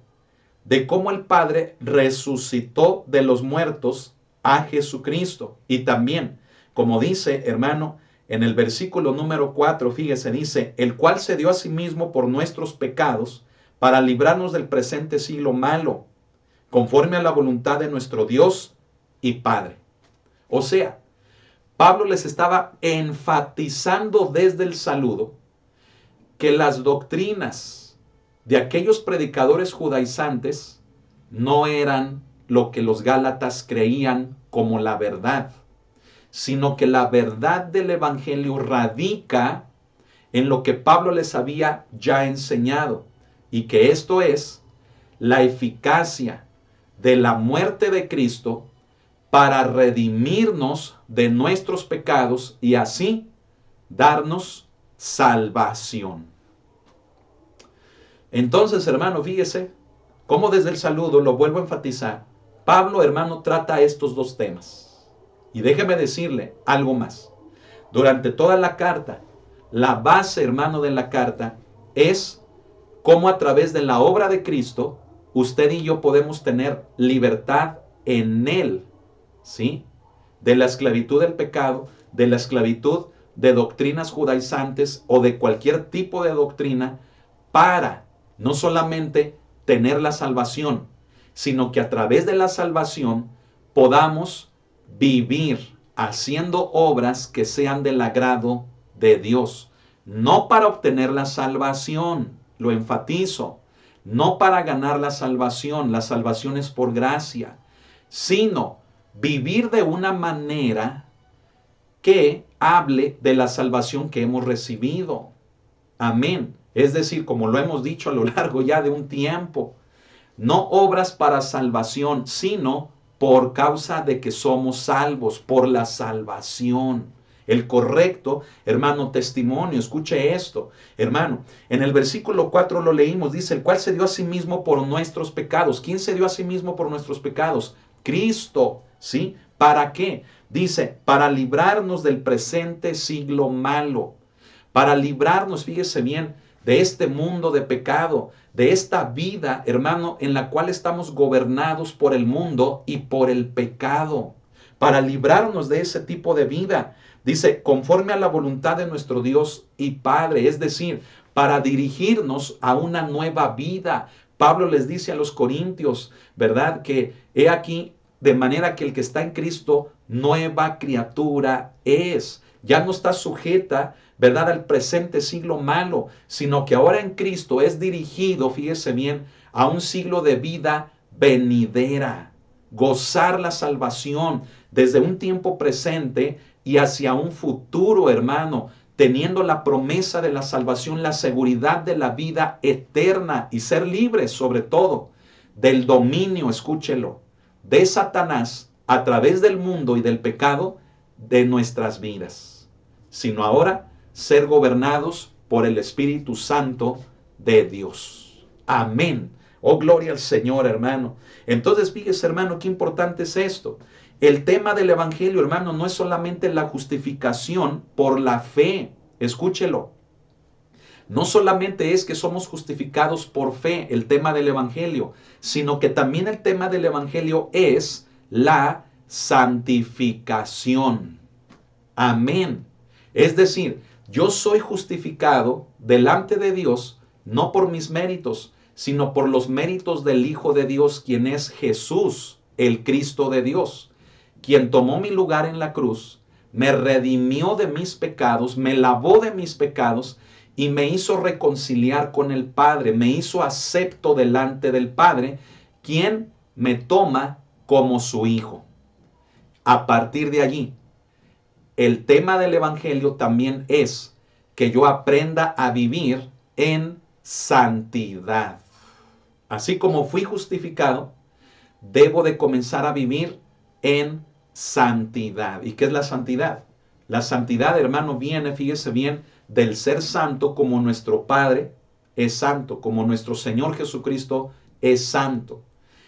de cómo el Padre resucitó de los muertos a Jesucristo. Y también, como dice, hermano, en el versículo número 4, fíjese, dice, el cual se dio a sí mismo por nuestros pecados, para librarnos del presente siglo malo, conforme a la voluntad de nuestro Dios y Padre. O sea, Pablo les estaba enfatizando desde el saludo que las doctrinas de aquellos predicadores judaizantes no eran lo que los gálatas creían como la verdad, sino que la verdad del evangelio radica en lo que Pablo les había ya enseñado, y que esto es la eficacia de la muerte de Cristo para redimirnos de nuestros pecados y así darnos salvación. Entonces, hermano, fíjese cómo desde el saludo, lo vuelvo a enfatizar, Pablo, hermano, trata estos dos temas. Y déjeme decirle algo más. Durante toda la carta, la base, hermano, de la carta es cómo a través de la obra de Cristo, usted y yo podemos tener libertad en Él, ¿sí? De la esclavitud del pecado, de la esclavitud de doctrinas judaizantes o de cualquier tipo de doctrina, para no solamente tener la salvación, sino que a través de la salvación podamos vivir haciendo obras que sean del agrado de Dios, no para obtener la salvación. Lo enfatizo, no para ganar la salvación es por gracia, sino vivir de una manera que hable de la salvación que hemos recibido. Amén. Es decir, como lo hemos dicho a lo largo ya de un tiempo, no obras para salvación, sino por causa de que somos salvos, por la salvación. El correcto, hermano, testimonio. Escuche esto, hermano. En el versículo 4 lo leímos, dice, el cual se dio a sí mismo por nuestros pecados. ¿Quién se dio a sí mismo por nuestros pecados? Cristo, ¿sí? ¿Para qué? Dice, para librarnos del presente siglo malo. Para librarnos, fíjese bien, de este mundo de pecado, de esta vida, hermano, en la cual estamos gobernados por el mundo y por el pecado. Para librarnos de ese tipo de vida. Dice, conforme a la voluntad de nuestro Dios y Padre, es decir, para dirigirnos a una nueva vida. Pablo les dice a los corintios, ¿verdad? Que he aquí, de manera que el que está en Cristo, nueva criatura es. Ya no está sujeta, ¿verdad?, al presente siglo malo, sino que ahora en Cristo es dirigido, fíjese bien, a un siglo de vida venidera. Gozar la salvación, desde un tiempo presente y hacia un futuro, hermano, teniendo la promesa de la salvación, la seguridad de la vida eterna y ser libres sobre todo del dominio, escúchelo, de Satanás a través del mundo y del pecado de nuestras vidas, sino ahora ser gobernados por el Espíritu Santo de Dios. Amén. Oh, gloria al Señor, hermano. Entonces, fíjese, hermano, qué importante es esto. El tema del Evangelio, hermano, no es solamente la justificación por la fe. Escúchelo. No solamente es que somos justificados por fe, el tema del Evangelio, sino que también el tema del Evangelio es la santificación. Amén. Es decir, yo soy justificado delante de Dios no por mis méritos, sino por los méritos del Hijo de Dios, quien es Jesús, el Cristo de Dios, quien tomó mi lugar en la cruz, me redimió de mis pecados, me lavó de mis pecados y me hizo reconciliar con el Padre, me hizo acepto delante del Padre, quien me toma como su Hijo. A partir de allí, el tema del Evangelio también es que yo aprenda a vivir en santidad. Así como fui justificado, debo de comenzar a vivir en santidad. ¿Y qué es la santidad? La santidad, hermano, viene, fíjese bien, del ser santo como nuestro Padre es santo, como nuestro Señor Jesucristo es santo.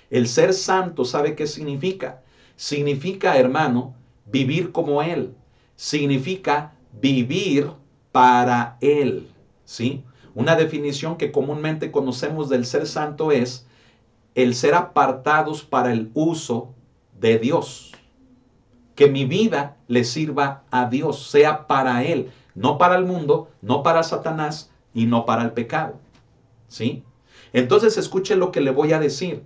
El ser santo, ¿sabe qué significa? Significa, hermano, vivir como Él. Significa vivir para Él, ¿sí? Una definición que comúnmente conocemos del ser santo es el ser apartados para el uso de Dios. Que mi vida le sirva a Dios, sea para Él, no para el mundo, no para Satanás y no para el pecado, ¿sí? Entonces escuche lo que le voy a decir.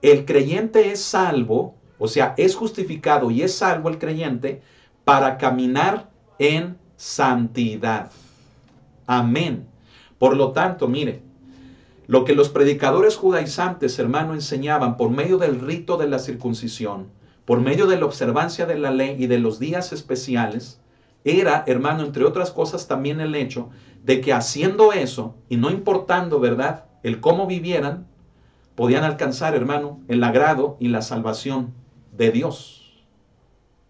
El creyente es salvo, o sea, es justificado y es salvo el creyente para caminar en santidad. Amén. Por lo tanto, mire, lo que los predicadores judaizantes, hermano, enseñaban por medio del rito de la circuncisión, por medio de la observancia de la ley y de los días especiales, era, hermano, entre otras cosas también el hecho de que haciendo eso, y no importando, ¿verdad?, el cómo vivieran, podían alcanzar, hermano, el agrado y la salvación de Dios.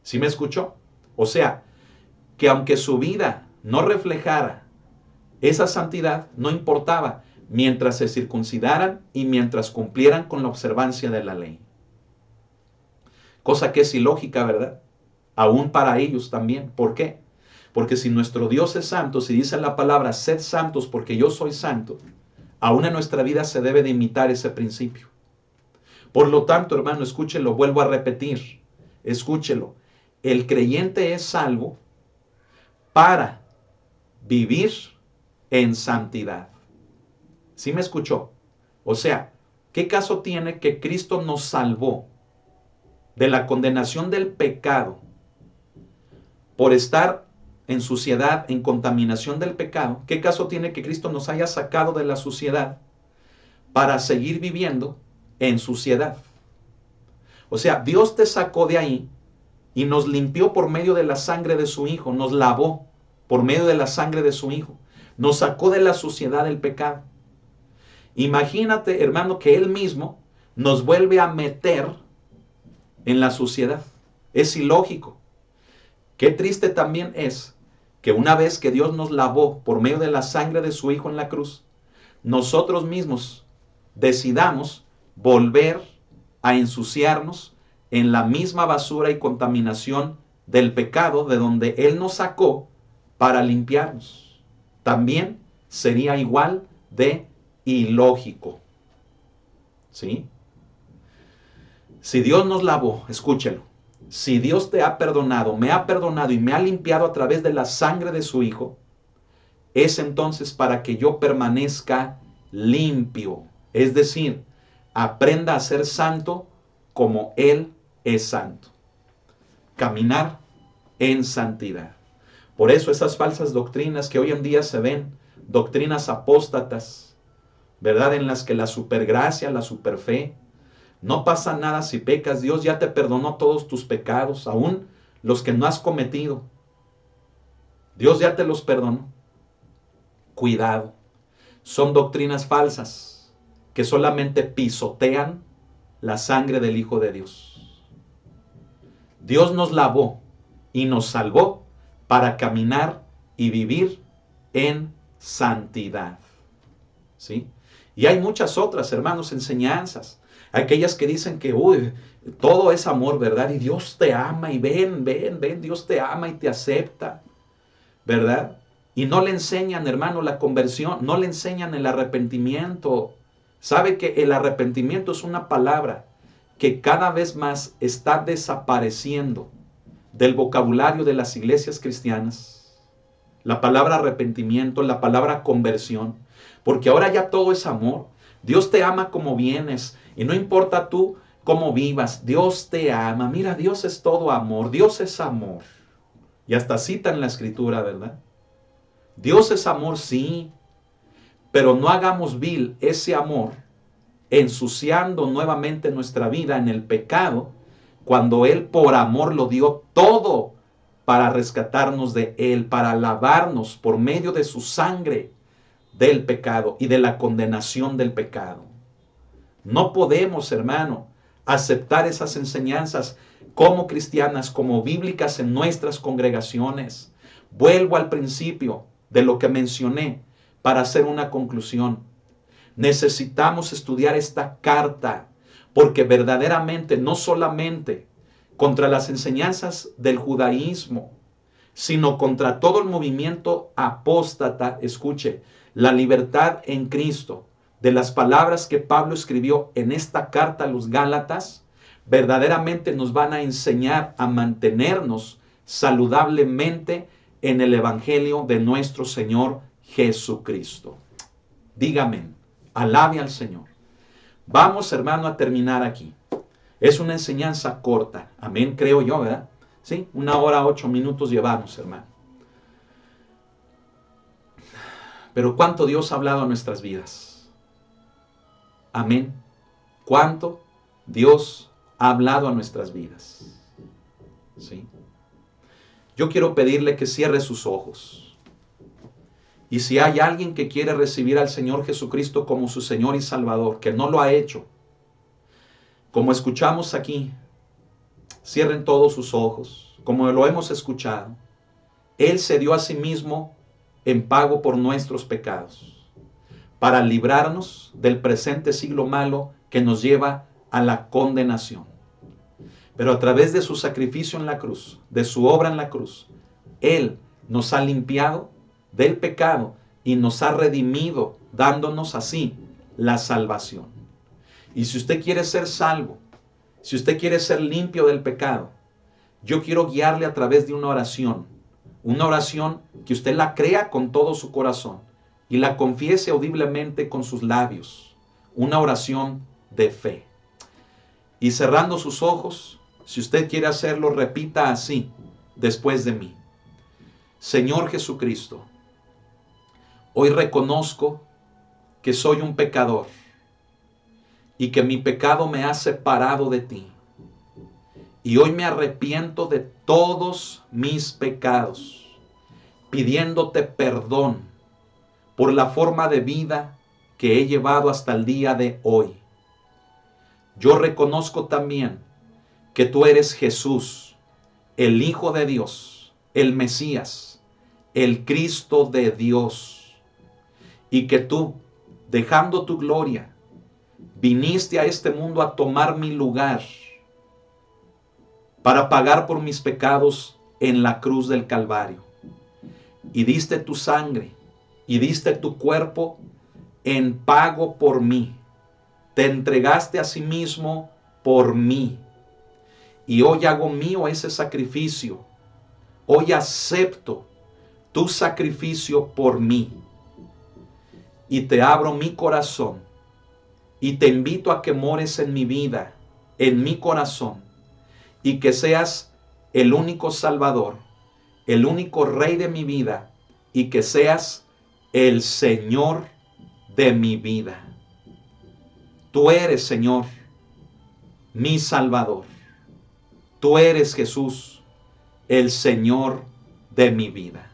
¿Sí me escuchó? O sea, que aunque su vida no reflejara esa santidad, no importaba, mientras se circuncidaran y mientras cumplieran con la observancia de la ley. Cosa que es ilógica, ¿verdad? Aún para ellos también. ¿Por qué? Porque si nuestro Dios es santo, si dice la palabra, sed santos porque yo soy santo, aún en nuestra vida se debe de imitar ese principio. Por lo tanto, hermano, escúchelo, vuelvo a repetir, escúchelo. El creyente es salvo para vivir en santidad. ¿Sí me escuchó? O sea, ¿qué caso tiene que Cristo nos salvó de la condenación del pecado por estar en suciedad, en contaminación del pecado? ¿Qué caso tiene que Cristo nos haya sacado de la suciedad para seguir viviendo en suciedad? O sea, Dios te sacó de ahí y nos limpió por medio de la sangre de su Hijo, nos lavó por medio de la sangre de su Hijo, nos sacó de la suciedad del pecado. Imagínate, hermano, que Él mismo nos vuelve a meter en la suciedad. Es ilógico. Qué triste también es que una vez que Dios nos lavó por medio de la sangre de su Hijo en la cruz, nosotros mismos decidamos volver a ensuciarnos en la misma basura y contaminación del pecado de donde Él nos sacó para limpiarnos. También sería igual de ilógico. ¿Sí? Si Dios nos lavó, escúchelo, si Dios te ha perdonado, me ha perdonado y me ha limpiado a través de la sangre de su Hijo, es entonces para que yo permanezca limpio. Es decir, aprenda a ser santo como Él es santo. Caminar en santidad. Por eso esas falsas doctrinas que hoy en día se ven, doctrinas apóstatas, ¿verdad? En las que la supergracia, la superfe, No pasa nada si pecas. Dios ya te perdonó todos tus pecados, aún los que no has cometido. Dios ya te los perdonó. Cuidado. Son doctrinas falsas que solamente pisotean la sangre del Hijo de Dios. Dios nos lavó y nos salvó para caminar y vivir en santidad. ¿Sí? Y hay muchas otras, hermanos, enseñanzas. Aquellas que dicen que todo es amor, ¿verdad? Y Dios te ama y ven, Dios te ama y te acepta, ¿verdad? Y no le enseñan, hermano, la conversión, no le enseñan el arrepentimiento. ¿Sabe que el arrepentimiento es una palabra que cada vez más está desapareciendo del vocabulario de las iglesias cristianas? La palabra arrepentimiento, la palabra conversión, porque ahora ya todo es amor. Dios te ama como vienes y no importa tú cómo vivas, Dios te ama. Mira, Dios es todo amor, Dios es amor. Y hasta cita en la escritura, ¿verdad? Dios es amor, sí, pero no hagamos vil ese amor ensuciando nuevamente nuestra vida en el pecado, cuando Él por amor lo dio todo para rescatarnos de Él, para lavarnos por medio de su sangre del pecado y de la condenación del pecado. No podemos, hermano, aceptar esas enseñanzas como cristianas, como bíblicas en nuestras congregaciones. Vuelvo al principio de lo que mencioné para hacer una conclusión. Necesitamos estudiar esta carta porque verdaderamente no solamente contra las enseñanzas del judaísmo, sino contra todo el movimiento apóstata, escuche, la libertad en Cristo, de las palabras que Pablo escribió en esta carta a los Gálatas, verdaderamente nos van a enseñar a mantenernos saludablemente en el Evangelio de nuestro Señor Jesucristo. Dígame, alabe al Señor. Vamos, hermano, a terminar aquí. Es una enseñanza corta, amén, creo yo, ¿verdad? Sí, 1 hora 8 minutos llevamos, hermano. Pero cuánto Dios ha hablado a nuestras vidas. Amén. Cuánto Dios ha hablado a nuestras vidas. ¿Sí? Yo quiero pedirle que cierre sus ojos. Y si hay alguien que quiere recibir al Señor Jesucristo como su Señor y Salvador, que no lo ha hecho, como escuchamos aquí, cierren todos sus ojos, como lo hemos escuchado. Él se dio a sí mismo en pago por nuestros pecados, para librarnos del presente siglo malo que nos lleva a la condenación. Pero a través de su sacrificio en la cruz, de su obra en la cruz, Él nos ha limpiado del pecado y nos ha redimido, dándonos así la salvación. Y si usted quiere ser salvo, si usted quiere ser limpio del pecado, yo quiero guiarle a través de una oración que usted la crea con todo su corazón y la confiese audiblemente con sus labios, una oración de fe. Y cerrando sus ojos, si usted quiere hacerlo, repita así después de mí. Señor Jesucristo, hoy reconozco que soy un pecador y que mi pecado me ha separado de ti. Y hoy me arrepiento de todos mis pecados, pidiéndote perdón por la forma de vida que he llevado hasta el día de hoy. Yo reconozco también que tú eres Jesús, el Hijo de Dios, el Mesías, el Cristo de Dios, y que tú, dejando tu gloria, viniste a este mundo a tomar mi lugar para pagar por mis pecados en la cruz del Calvario. Y diste tu sangre y diste tu cuerpo en pago por mí. Te entregaste a sí mismo por mí. Y hoy hago mío ese sacrificio. Hoy acepto tu sacrificio por mí. Y te abro mi corazón. Y te invito a que mores en mi vida, en mi corazón. Y que seas el único Salvador, el único Rey de mi vida. Y que seas el Señor de mi vida. Tú eres, Señor, mi Salvador. Tú eres, Jesús, el Señor de mi vida.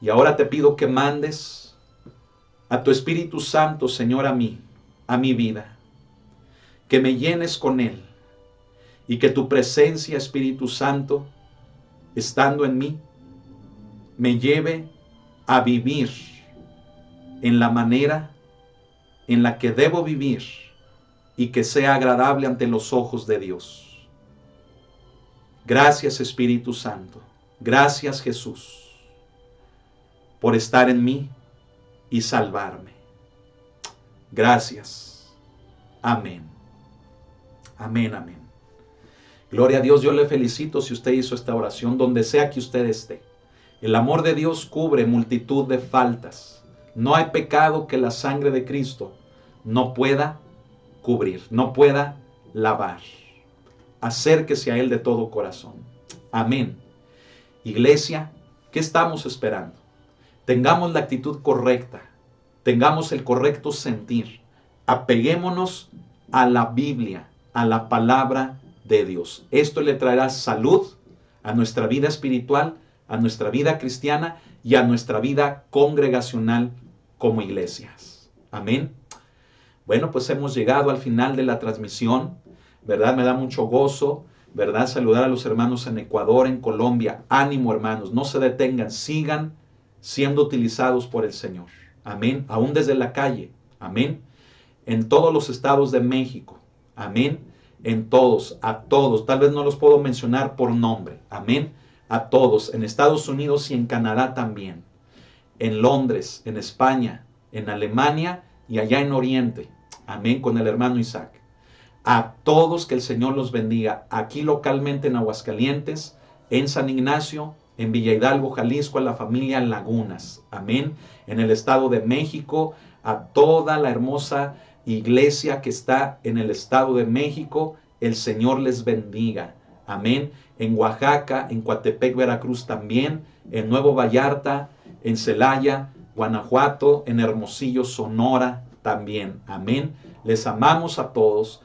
Y ahora te pido que mandes a tu Espíritu Santo, Señor, a mi vida. Que me llenes con Él. Y que tu presencia, Espíritu Santo, estando en mí, me lleve a vivir en la manera en la que debo vivir y que sea agradable ante los ojos de Dios. Gracias, Espíritu Santo. Gracias, Jesús, por estar en mí y salvarme. Gracias. Amén. Amén, amén. Gloria a Dios, yo le felicito si usted hizo esta oración, donde sea que usted esté. El amor de Dios cubre multitud de faltas. No hay pecado que la sangre de Cristo no pueda cubrir, no pueda lavar. Acérquese a Él de todo corazón. Amén. Iglesia, ¿qué estamos esperando? Tengamos la actitud correcta, tengamos el correcto sentir. Apeguémonos a la Biblia, a la palabra de Dios. Esto le traerá salud a nuestra vida espiritual, a nuestra vida cristiana y a nuestra vida congregacional como iglesias. Amén. Bueno, pues hemos llegado al final de la transmisión, ¿verdad? Me da mucho gozo, ¿verdad? Saludar a los hermanos en Ecuador, en Colombia. Ánimo, hermanos, no se detengan, sigan siendo utilizados por el Señor. Amén. Aún desde la calle. Amén. En todos los estados de México. Amén. En todos, a todos. Tal vez no los puedo mencionar por nombre. Amén. A todos. En Estados Unidos y en Canadá también. En Londres, en España, en Alemania y allá en Oriente. Amén. Con el hermano Isaac. A todos que el Señor los bendiga. Aquí localmente en Aguascalientes, en San Ignacio, en Villa Hidalgo, Jalisco, a la familia Lagunas. Amén. En el Estado de México, a toda la hermosa iglesia que está en el Estado de México, el Señor les bendiga. Amén. En Oaxaca, en Coatepec, Veracruz también, en Nuevo Vallarta, en Celaya, Guanajuato, en Hermosillo, Sonora también. Amén. Les amamos a todos.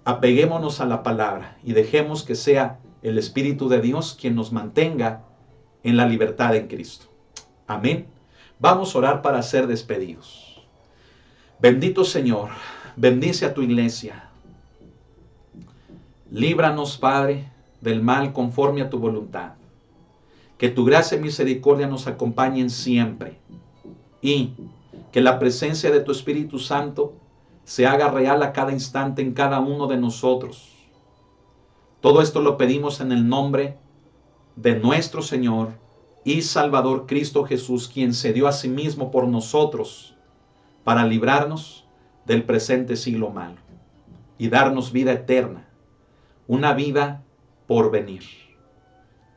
Apeguémonos a la palabra y dejemos que sea el Espíritu de Dios quien nos mantenga en la libertad en Cristo. Amén. Vamos a orar para ser despedidos. Bendito Señor, bendice a tu iglesia. Líbranos, Padre, del mal conforme a tu voluntad. Que tu gracia y misericordia nos acompañen siempre. Y que la presencia de tu Espíritu Santo se haga real a cada instante en cada uno de nosotros. Todo esto lo pedimos en el nombre de nuestro Señor y Salvador Cristo Jesús, quien se dio a sí mismo por nosotros para librarnos del presente siglo malo y darnos vida eterna, una vida por venir.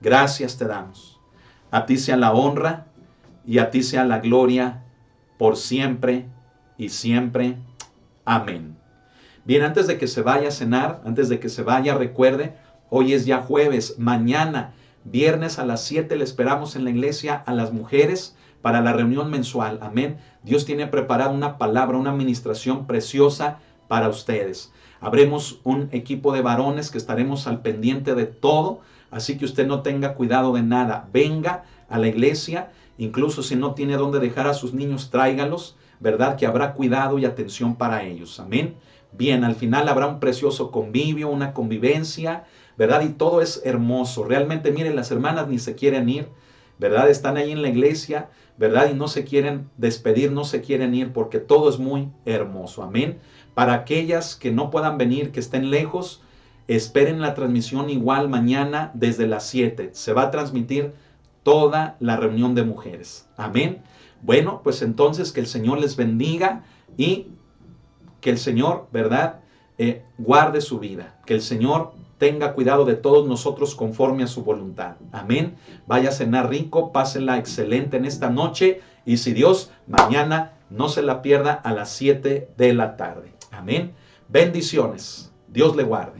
Gracias te damos. A ti sea la honra y a ti sea la gloria por siempre y siempre. Amén. Bien, antes de que se vaya a cenar, antes de que se vaya, recuerde, hoy es ya jueves, mañana, viernes a las 7, le esperamos en la iglesia a las mujeres para la reunión mensual. Amén. Dios tiene preparada una palabra, una administración preciosa para ustedes. Habremos un equipo de varones que estaremos al pendiente de todo, así que usted no tenga cuidado de nada. Venga a la iglesia, incluso si no tiene dónde dejar a sus niños, tráigalos, ¿verdad? Que habrá cuidado y atención para ellos. Amén. Bien, al final habrá un precioso convivio, una convivencia, ¿verdad? Y todo es hermoso. Realmente, miren, las hermanas ni se quieren ir, ¿verdad? Están ahí en la iglesia, ¿verdad? Y no se quieren despedir, no se quieren ir porque todo es muy hermoso. Amén. Para aquellas que no puedan venir, que estén lejos, esperen la transmisión igual mañana desde las 7. Se va a transmitir toda la reunión de mujeres. Amén. Bueno, pues entonces que el Señor les bendiga y que el Señor, ¿verdad? Guarde su vida. Que el Señor tenga cuidado de todos nosotros conforme a su voluntad. Amén. Vaya a cenar rico, pásela excelente en esta noche y si Dios, mañana no se la pierda a las 7 de la tarde. Amén. Bendiciones. Dios le guarde.